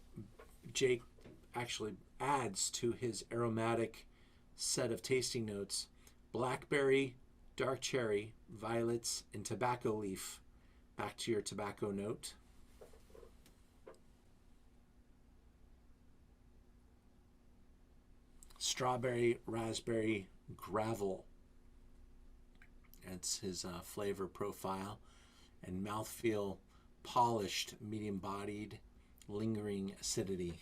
Jake actually adds to his aromatic set of tasting notes blackberry, dark cherry, violets, and tobacco leaf. Back to your tobacco note. Strawberry, raspberry, gravel. That's his flavor profile. And mouthfeel, polished, medium-bodied, lingering acidity.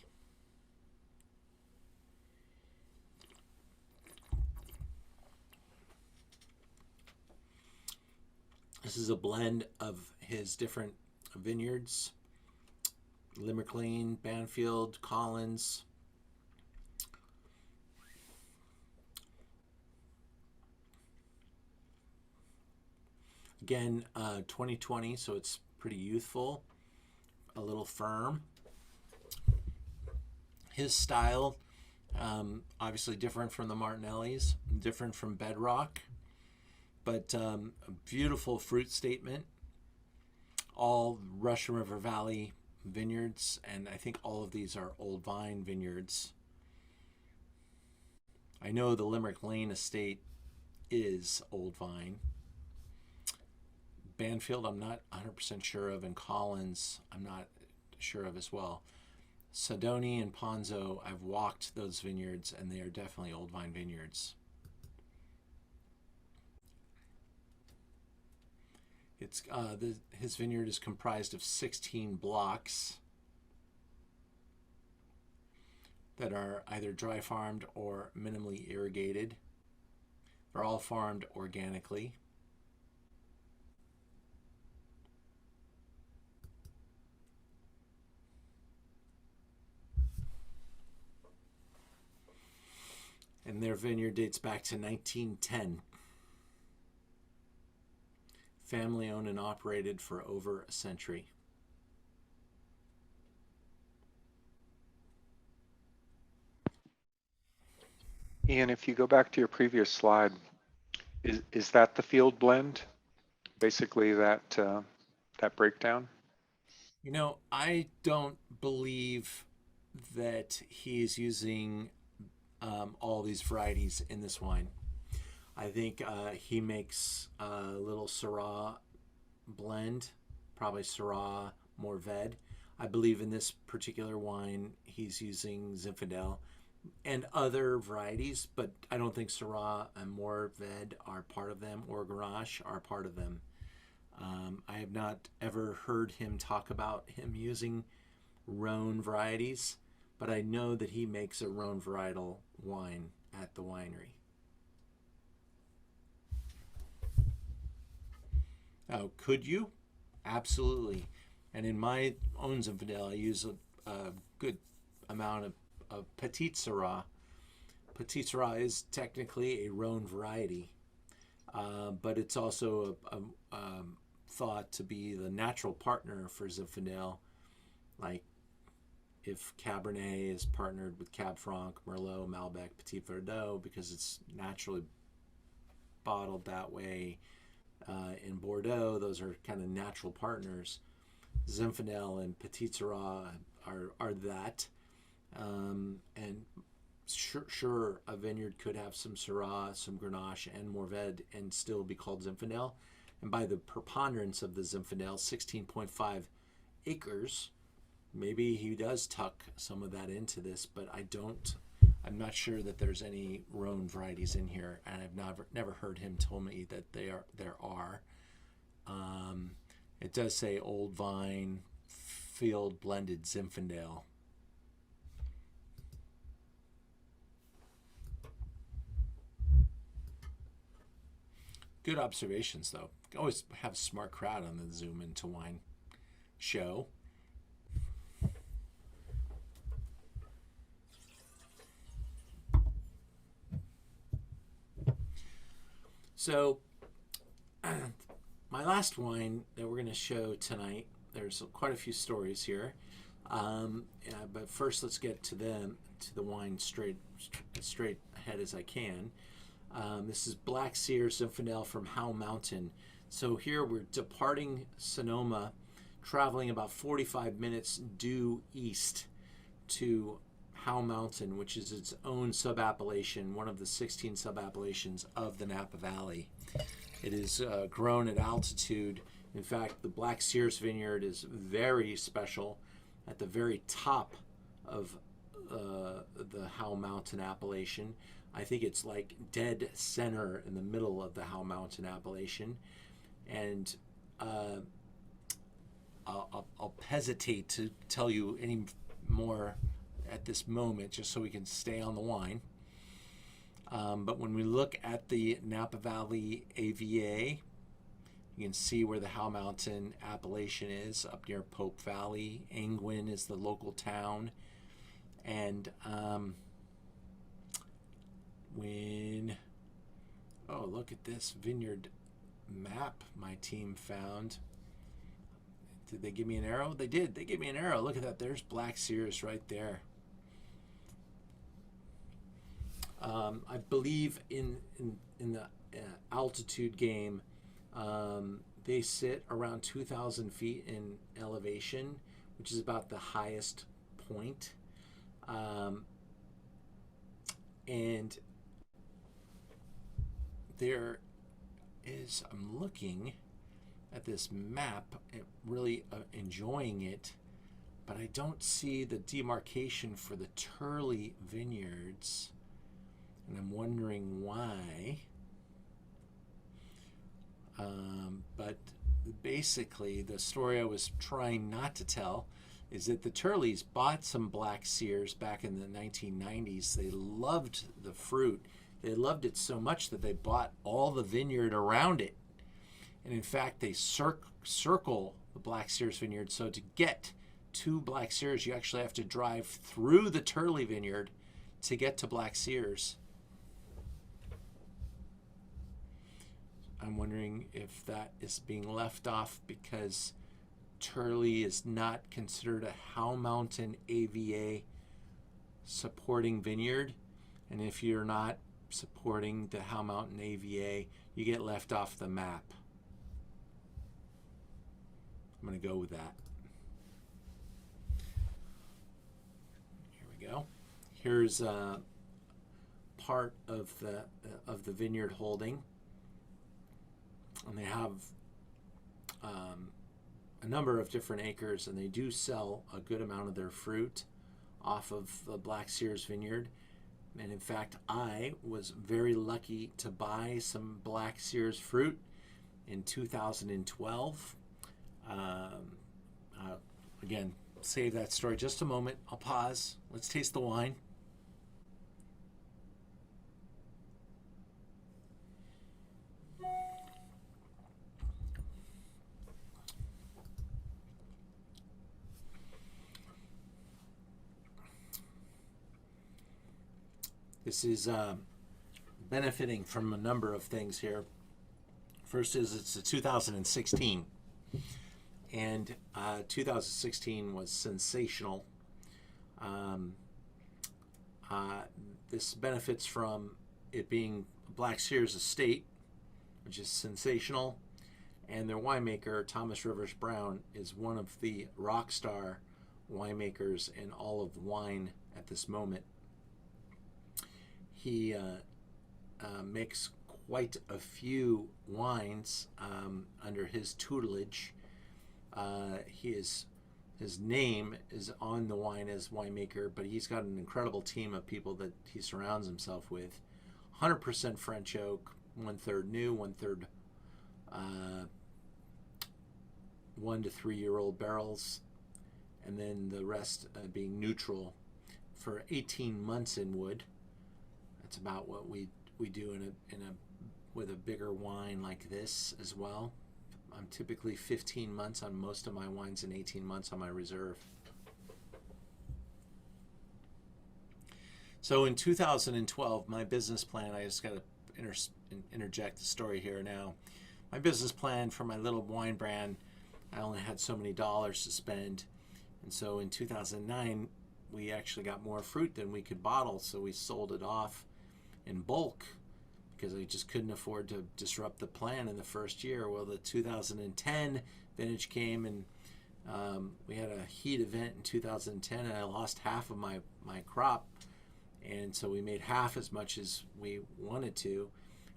This is a blend of his different vineyards: Limerick Lane, Banfield, Collins. Again, 2020, so it's pretty youthful, a little firm. His style, obviously different from the Martinellis, different from Bedrock, but a beautiful fruit statement. All Russian River Valley vineyards, and I think all of these are Old Vine vineyards. I know the Limerick Lane estate is Old Vine. Banfield, I'm not 100% sure of, and Collins, I'm not sure of as well. Sedoni and Ponzo, I've walked those vineyards, and they are definitely Old Vine vineyards. His vineyard is comprised of 16 blocks that are either dry farmed or minimally irrigated. They're all farmed organically. And their vineyard dates back to 1910. Family owned and operated for over a century.
Ian, if you go back to your previous slide, is that the field blend? Basically that that breakdown?
You know, I don't believe that he's using all these varieties in this wine. I think he makes a little Syrah blend, probably Syrah Mourvèdre. I believe in this particular wine he's using Zinfandel and other varieties, but I don't think Syrah and Mourvèdre are part of them, or Grenache are part of them. I have not ever heard him talk about him using Rhone varieties, but I know that he makes a Rhone varietal wine at the winery. Oh, could you? Absolutely. And in my own Zinfandel, I use a good amount of Petit Syrah. Petit Syrah is technically a Rhone variety, but it's also thought to be the natural partner for Zinfandel. Like if Cabernet is partnered with Cab Franc, Merlot, Malbec, Petit Verdot, because it's naturally bottled that way. In Bordeaux, those are kind of natural partners. Zinfandel and Petit Syrah are that. And sure, a vineyard could have some Syrah, some Grenache, and Mourvèdre and still be called Zinfandel. And by the preponderance of the Zinfandel, 16.5 acres, maybe he does tuck some of that into this, but I'm not sure that there's any Rhone varieties in here, and I've never heard him tell me that there are. It does say Old Vine Field Blended Zinfandel. Good observations, though. Always have a smart crowd on the Zoom Into Wine show. So, my last wine that we're going to show tonight, there's quite a few stories here. But first, let's get to the wine straight ahead as I can. This is Black Seer Zinfandel from Howe Mountain. So here we're departing Sonoma, traveling about 45 minutes due east to Howe Mountain, which is its own subappellation, one of the 16 subappellations of the Napa Valley. It is grown at altitude. In fact, the Black Sears vineyard is very special at the very top of the Howe Mountain appellation. I think it's like dead center in the middle of the Howe Mountain appellation. And I'll hesitate to tell you any more at this moment, just so we can stay on the wine. But when we look at the Napa Valley AVA, you can see where the Howe Mountain appellation is, up near Pope Valley. Angwin is the local town. And look at this vineyard map my team found. Did they give me an arrow? They did. They gave me an arrow. Look at that. There's Black Sears right there. I believe in the altitude game, they sit around 2,000 feet in elevation, which is about the highest point. And there is, I'm looking at this map, really enjoying it, but I don't see the demarcation for the Turley vineyards, and I'm wondering why. But basically, the story I was trying not to tell is that the Turleys bought some black sears back in the 1990s. They loved the fruit. They loved it so much that they bought all the vineyard around it. And in fact, they circle the Black Sears vineyard. So to get to Black Sears, you actually have to drive through the Turley vineyard to get to Black Sears. I'm wondering if that is being left off because Turley is not considered a Howe Mountain AVA supporting vineyard. And if you're not supporting the Howe Mountain AVA, you get left off the map. I'm going to go with that. Here we go. Here's part of the vineyard holding, and they have a number of different acres, and they do sell a good amount of their fruit off of the Black Sears vineyard. And in fact, I was very lucky to buy some Black Sears fruit in 2012. Again, save that story just a moment. I'll pause. Let's taste the wine. This is benefiting from a number of things here. First is it's a 2016, and 2016 was sensational. This benefits from it being Black Sears estate, which is sensational, and their winemaker, Thomas Rivers Brown, is one of the rock star winemakers in all of wine at this moment. He makes quite a few wines under his tutelage. His name is on the wine as winemaker, but he's got an incredible team of people that he surrounds himself with. 100% French oak, 1/3 new, 1/3 1 to 3 year old barrels, and then the rest being neutral for 18 months in wood. That's about what we do with a bigger wine like this as well. I'm typically 15 months on most of my wines and 18 months on my reserve. So in 2012, my business plan, I just got to interject the story here now. My business plan for my little wine brand, I only had so many dollars to spend. And so in 2009, we actually got more fruit than we could bottle, so we sold it off in bulk because I just couldn't afford to disrupt the plan in the first year. Well, the 2010 vintage came, and we had a heat event in 2010, and I lost half of my crop, and so we made half as much as we wanted to.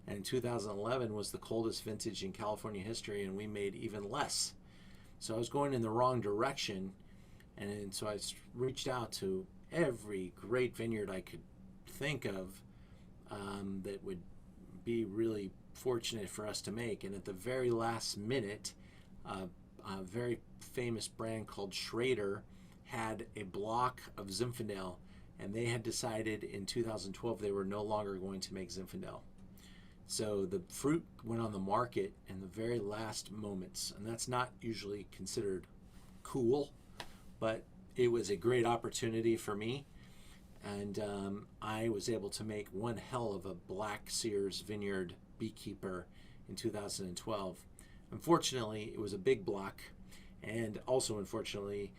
And in 2011 was the coldest vintage in California history, and we made even less. So I was going in the wrong direction, and so I reached out to every great vineyard I could think of that would be really fortunate for us to make. And at the very last minute, a very famous brand called Schrader had a block of Zinfandel, and they had decided in 2012 they were no longer going to make Zinfandel. So the fruit went on the market in the very last moments, and that's not usually considered cool, but it was a great opportunity for me. And I was able to make one hell of a Black Sears vineyard beekeeper in 2012. Unfortunately, it was a big block, and also unfortunately,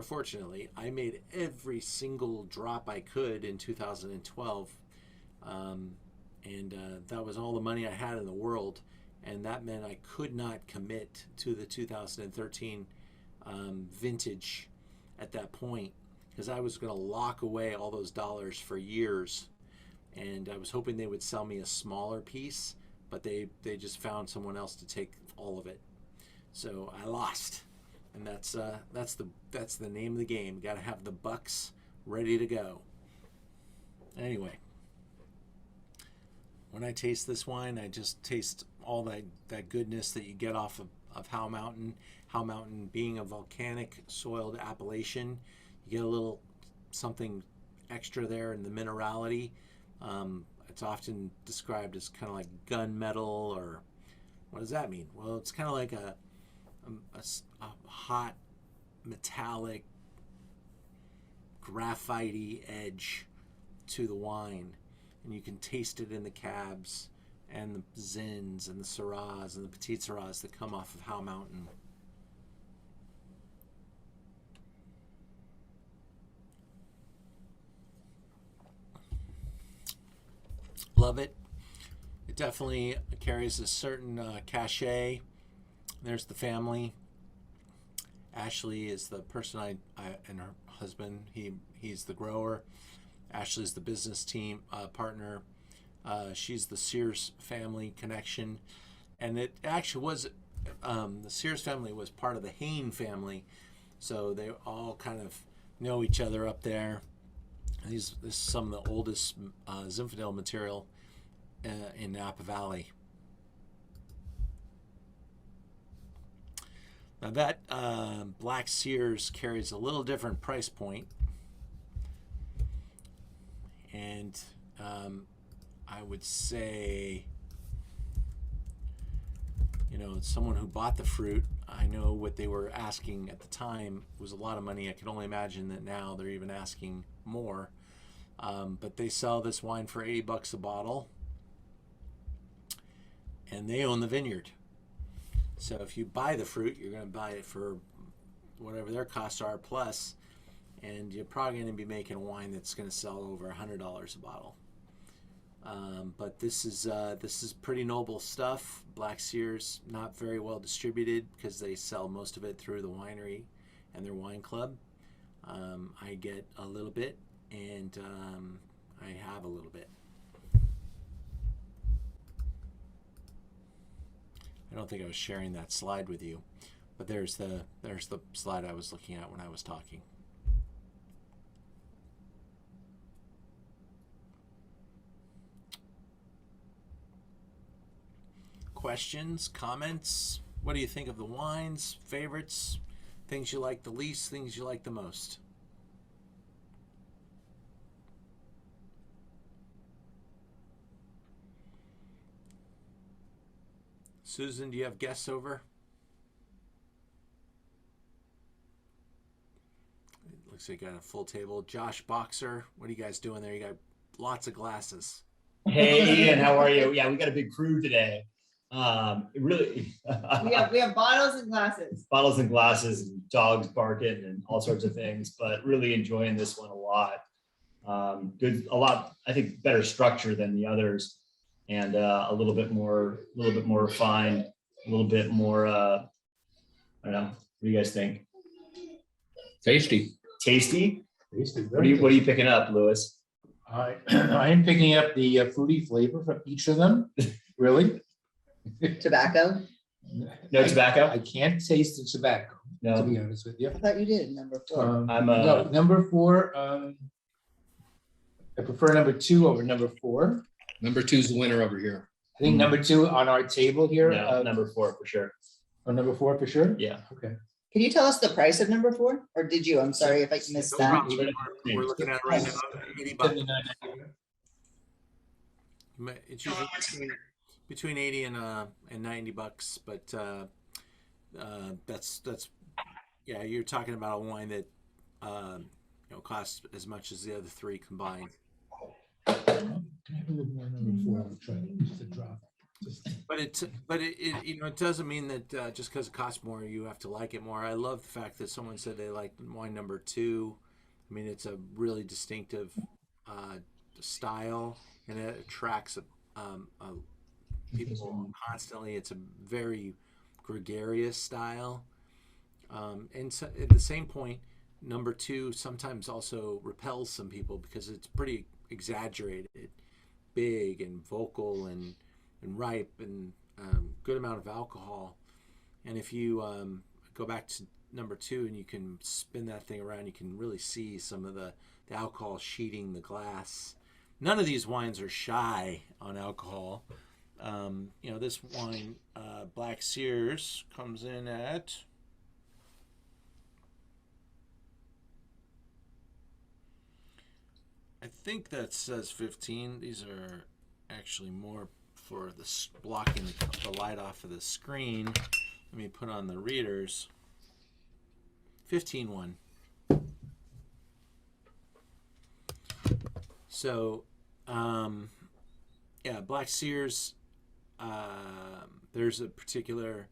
fortunately, I made every single drop I could in 2012, and that was all the money I had in the world, and that meant I could not commit to the 2013 vintage at that point, because I was going to lock away all those dollars for years, and I was hoping they would sell me a smaller piece, but they just found someone else to take all of it. So I lost, and that's the name of the game. You got to have the bucks ready to go. Anyway, when I taste this wine, I just taste all that goodness that you get off of Howe Mountain. Howe Mountain being a volcanic soiled appellation, you get a little something extra there in the minerality. It's often described as kind of like gunmetal, or what does that mean? Well, it's kind of like a hot metallic graphite-y edge to the wine, and you can taste it in the cabs and the zins and the syrahs and the petite syrahs that come off of Howe Mountain. Love it. It definitely carries a certain cachet. There's the family. Ashley is the person and her husband. He's the grower. Ashley's the business team partner. She's the Sears family connection, and it actually was the Sears family was part of the Hain family, so they all kind of know each other up there. This is some of the oldest Zinfandel material in Napa Valley. Now that Black Sears carries a little different price point, and I would say, someone who bought the fruit, I know what they were asking at the time was a lot of money. I can only imagine that now they're even asking more. But they sell this wine for $80 a bottle, and they own the vineyard. So if you buy the fruit, you're going to buy it for whatever their costs are plus, and you're probably going to be making a wine that's going to sell over $100 a bottle. But this is pretty noble stuff. Black Sears, not very well distributed because they sell most of it through the winery and their wine club. I get a little bit, and I have a little bit. I don't think I was sharing that slide with you, but there's the slide I was looking at when I was talking. Questions, comments? What do you think of the wines? Favorites? Things you like the least? Things you like the most? Susan, do you have guests over? It looks like you got a full table. Josh Boxer, what are you guys doing there? You got lots of glasses.
Hey, Ian, how are you? Yeah, we got a big crew today. Really,
We have bottles and glasses.
bottles and glasses and dogs barking and all sorts of things, but really enjoying this one a lot. Good, a lot, I think, better structure than the others, and a little bit more refined, a little bit more. I don't know. What do you guys think?
Tasty.
Tasty.
Tasty.
What are you picking up, Lewis?
I am picking up the fruity flavor from each of them. Really?
Tobacco.
No tobacco?
I can't taste the tobacco, to
No.
be honest with you.
I thought you did, number 4.
No, number 4. I prefer number 2 over number 4.
Number 2's the winner over here.
I think number 2 on our table here.
No, number 4 for sure.
Oh, number 4 for sure?
Yeah.
Okay.
Can you tell us the price of number 4? Or did you? I'm sorry if I missed
No
that.
problem. We're looking at it right now, $80. It's usually between $80 and $90, but that's yeah. You're talking about a wine that costs as much as the other 3 combined.
Can I have a little more number 4? I'll try just to drop.
But it doesn't mean that just because it costs more, you have to like it more. I love the fact that someone said they liked wine number 2. I mean, it's a really distinctive style, and it attracts people constantly. It's a very gregarious style, and so at the same point, number 2 sometimes also repels some people because it's pretty exaggerated, big and vocal and ripe, and good amount of alcohol. And if you go back to number 2 and you can spin that thing around, you can really see some of the alcohol sheeting the glass. None of these wines are shy on alcohol. This wine, Black Sears, comes in at I think that says 15. These are actually more for the blocking the light off of the screen. Let me put on the readers. 15.1. So, Black Sears. There's a particular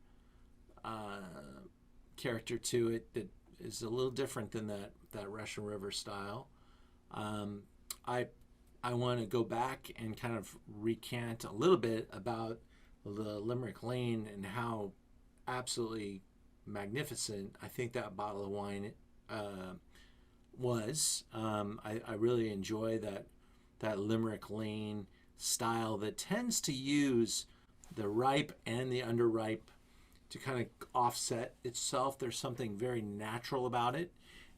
character to it that is a little different than that Russian River style. I want to go back and kind of recant a little bit about the Limerick Lane and how absolutely magnificent I think that bottle of wine was. I really enjoy that Limerick Lane style that tends to use the ripe and the underripe to kind of offset itself. There's something very natural about it.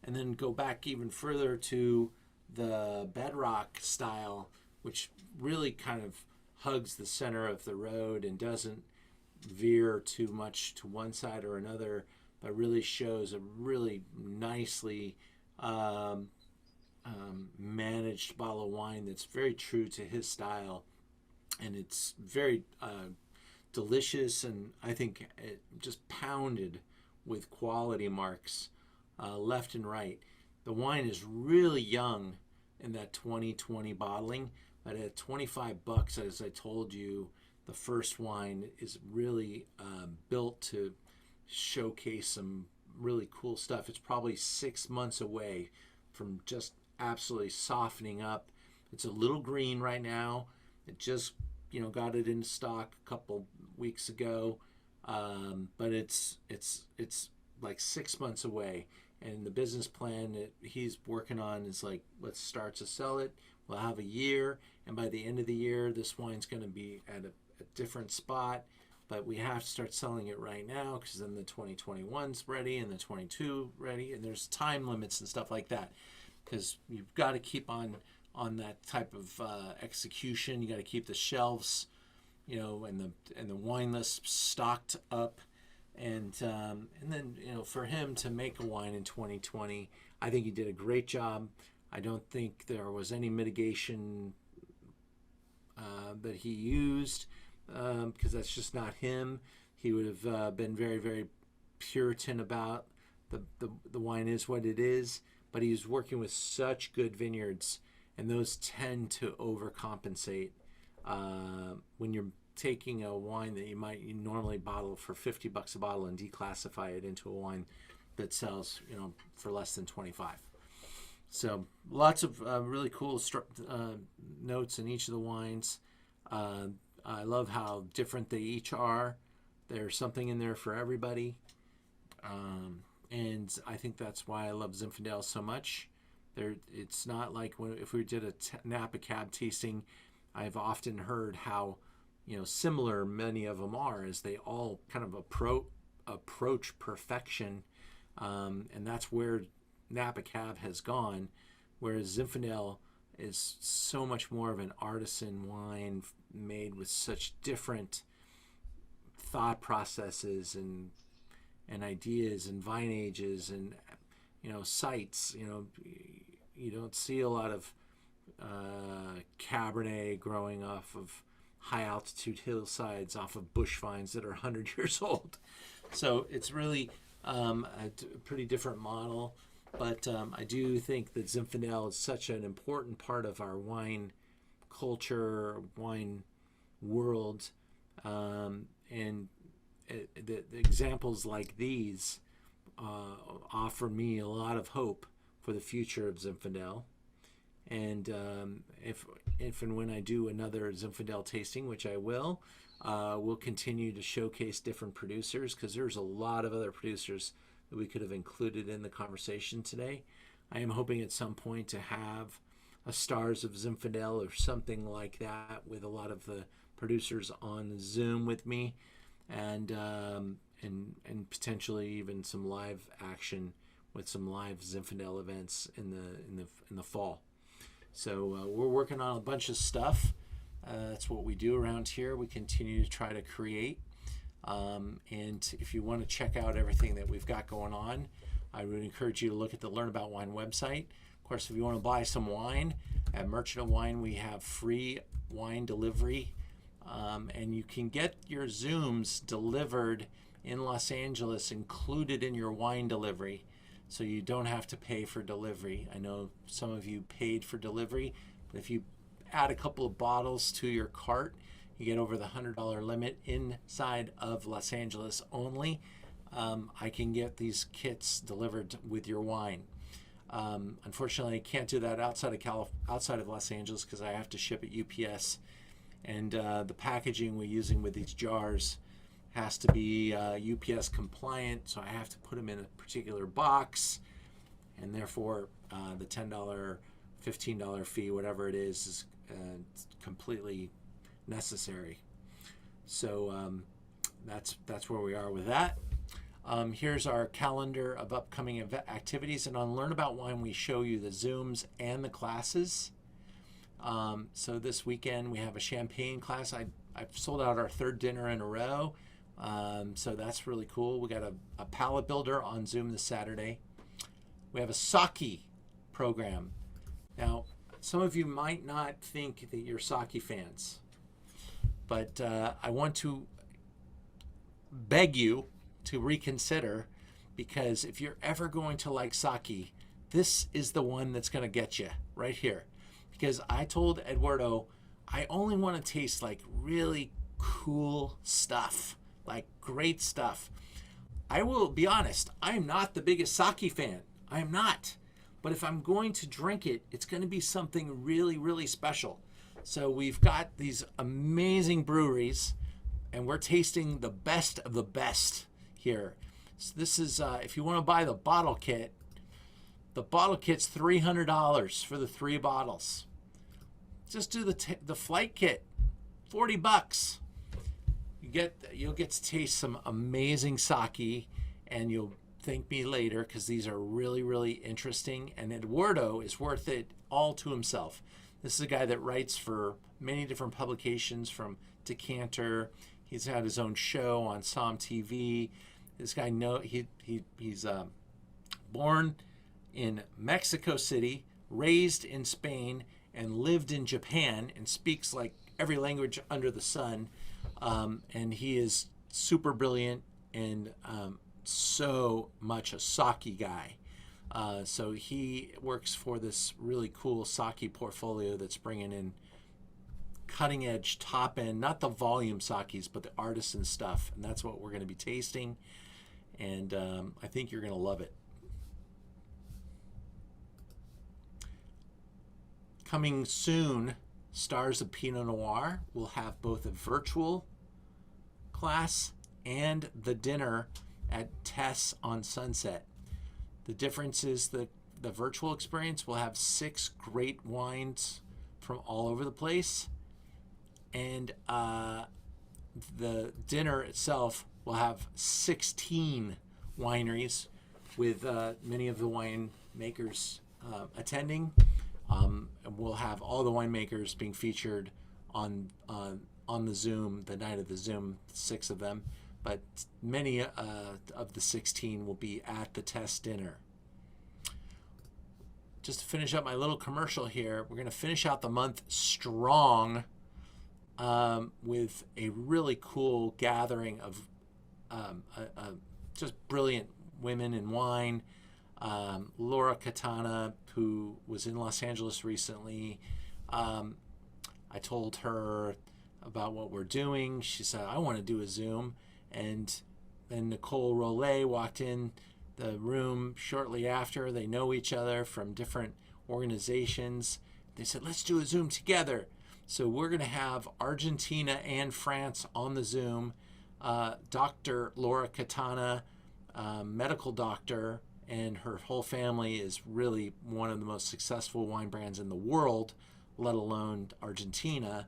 And then go back even further to the bedrock style, which really kind of hugs the center of the road and doesn't veer too much to one side or another, but really shows a really nicely managed bottle of wine that's very true to his style. And it's very delicious, and I think it just pounded with quality marks left and right. The wine is really young in that 2020 bottling, but at $25, as I told you, the first wine is really built to showcase some really cool stuff. It's probably 6 months away from just absolutely softening up. It's a little green right now. It just got it in stock a couple weeks ago, but it's like 6 months away. And the business plan that he's working on is like, let's start to sell it. We'll have a year, and by the end of the year, this wine's going to be at a different spot. But we have to start selling it right now, because then the 2021's ready and the 22 ready, and there's time limits and stuff like that. Because you've got to keep on that type of execution. You got to keep the shelves, and the wine list stocked up. And then for him to make a wine in 2020, I think he did a great job. I don't think there was any mitigation that he used, because that's just not him. He would have been very, very Puritan about the wine is what it is, but he was working with such good vineyards, and those tend to overcompensate when you're taking a wine that you normally bottle for $50 a bottle and declassify it into a wine that sells for less than 25. So lots of really cool notes in each of the wines. I love how different they each are. There's something in there for everybody, and I think that's why I love Zinfandel so much. It's not like if we did a Napa Cab tasting, I've often heard how similar many of them are, as they all kind of approach perfection, and that's where Napa Cab has gone, whereas Zinfandel is so much more of an artisan wine made with such different thought processes and ideas and vine ages and sites. You don't see a lot of Cabernet growing off of high altitude hillsides off of bush vines that are 100 years old. So it's really a pretty different model. But I do think that Zinfandel is such an important part of our wine culture, wine world. And the examples like these offer me a lot of hope for the future of Zinfandel. And if and when I do another Zinfandel tasting, which I will, we'll continue to showcase different producers, because there's a lot of other producers that we could have included in the conversation today. I am hoping at some point to have a Stars of Zinfandel or something like that with a lot of the producers on Zoom with me, and potentially even some live action with some live Zinfandel events in the fall. So we're working on a bunch of stuff, That's what we do around here. We continue to try to create. And if you want to check out everything that we've got going on, I would encourage you to look at the Learn About Wine website. Of course, if you want to buy some wine, at Merchant of Wine, we have free wine delivery. And you can get your Zooms delivered in Los Angeles included in your wine delivery. So you don't have to pay for delivery. I know some of you paid for delivery, but if you add a couple of bottles to your cart, you get over the $100 limit inside of Los Angeles only. I can get these kits delivered with your wine. Unfortunately, I can't do that outside of Los Angeles because I have to ship at UPS, and the packaging we're using with these jars has to be UPS compliant, so I have to put them in a particular box, and therefore the $10, $15 fee, whatever it is completely necessary. So that's where we are with that. Here's our calendar of upcoming activities, and on Learn About Wine we show you the Zooms and the classes. So this weekend we have a champagne class. I've sold out our third dinner in a row, so that's really cool. We got a palate builder on Zoom this Saturday. We have a sake program. Now, some of you might not think that you're sake fans, but I want to beg you to reconsider, because if you're ever going to like sake, this is the one that's going to get you right here. Because I told Eduardo, I only want to taste like really cool stuff, like great stuff. I will be honest, I'm not the biggest sake fan. I am not. But if I'm going to drink it, it's going to be something really, really special. So we've got these amazing breweries, and we're tasting the best of the best here. So this is, if you want to buy the bottle kit's $300 for the 3 bottles. Just do the flight kit, $40. You'll get to taste some amazing sake, and you'll thank me later, because these are really, really interesting. And Eduardo is worth it all to himself. This is a guy that writes for many different publications, from Decanter. He's had his own show on Som TV. This guy he's born in Mexico City, raised in Spain, and lived in Japan, and speaks like every language under the sun. And he is super brilliant and so much a sake guy. So he works for this really cool sake portfolio that's bringing in cutting edge, top end, not the volume sakes, but the artisan stuff. And that's what we're going to be tasting. And I think you're going to love it. Coming soon, Stars of Pinot Noir will have both a virtual class and the dinner at Tess on Sunset. The difference is the virtual experience will have 6 great wines from all over the place, and the dinner itself will have 16 wineries with many of the winemakers attending. We'll have all the winemakers being featured on the Zoom, the night of the Zoom, 6 of them, but many of the 16 will be at the test dinner. Just to finish up my little commercial here, we're going to finish out the month strong with a really cool gathering of just brilliant women in wine. Laura Katana, who was in Los Angeles recently, I told her about what we're doing. She said, I want to do a Zoom. And then Nicole Rollet walked in the room shortly after. They know each other from different organizations. They said, let's do a Zoom together. So we're going to have Argentina and France on the Zoom. Dr. Laura Katana, medical doctor, and her whole family is really one of the most successful wine brands in the world, let alone Argentina.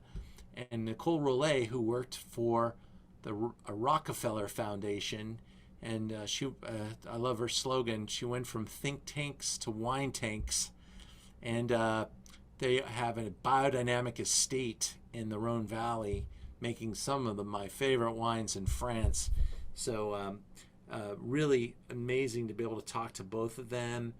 And Nicole Rollet, who worked for the Rockefeller Foundation, and I love her slogan. She went from think tanks to wine tanks, and they have a biodynamic estate in the Rhone Valley, making some of my favorite wines in France. So really amazing to be able to talk to both of them,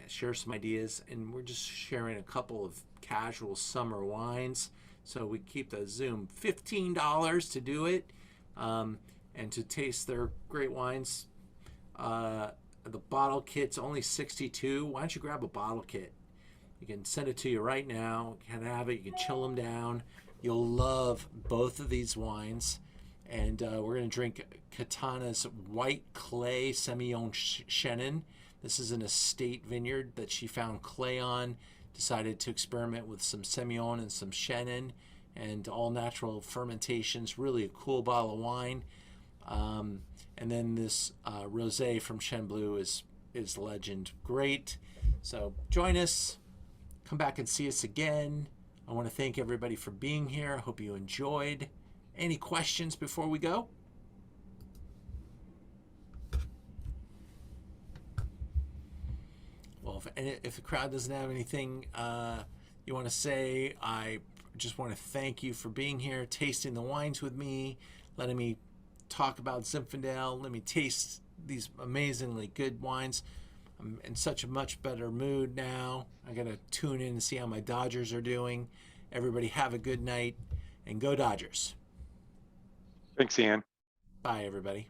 share some ideas, and we're just sharing a couple of casual summer wines. So we keep the Zoom $15 to do it, and to taste their great wines. The bottle kit's only $62. Why don't you grab a bottle kit? You can send it to you right now. You can have it. You can chill them down. You'll love both of these wines. And we're going to drink Katana's White Clay Semillon Chenin. This is an estate vineyard that she found clay on. Decided to experiment with some Semillon and some Chenin and all natural fermentations. Really a cool bottle of wine. And then this rosé from Chen Bleu is legend. Great. So join us. Come back and see us again. I want to thank everybody for being here. I hope you enjoyed. Any questions before we go? Well, if the crowd doesn't have anything you want to say, I just want to thank you for being here, tasting the wines with me, letting me talk about Zinfandel, let me taste these amazingly good wines. I'm in such a much better mood now. I got to tune in and see how my Dodgers are doing. Everybody have a good night and go Dodgers.
Thanks, Ian.
Bye, everybody.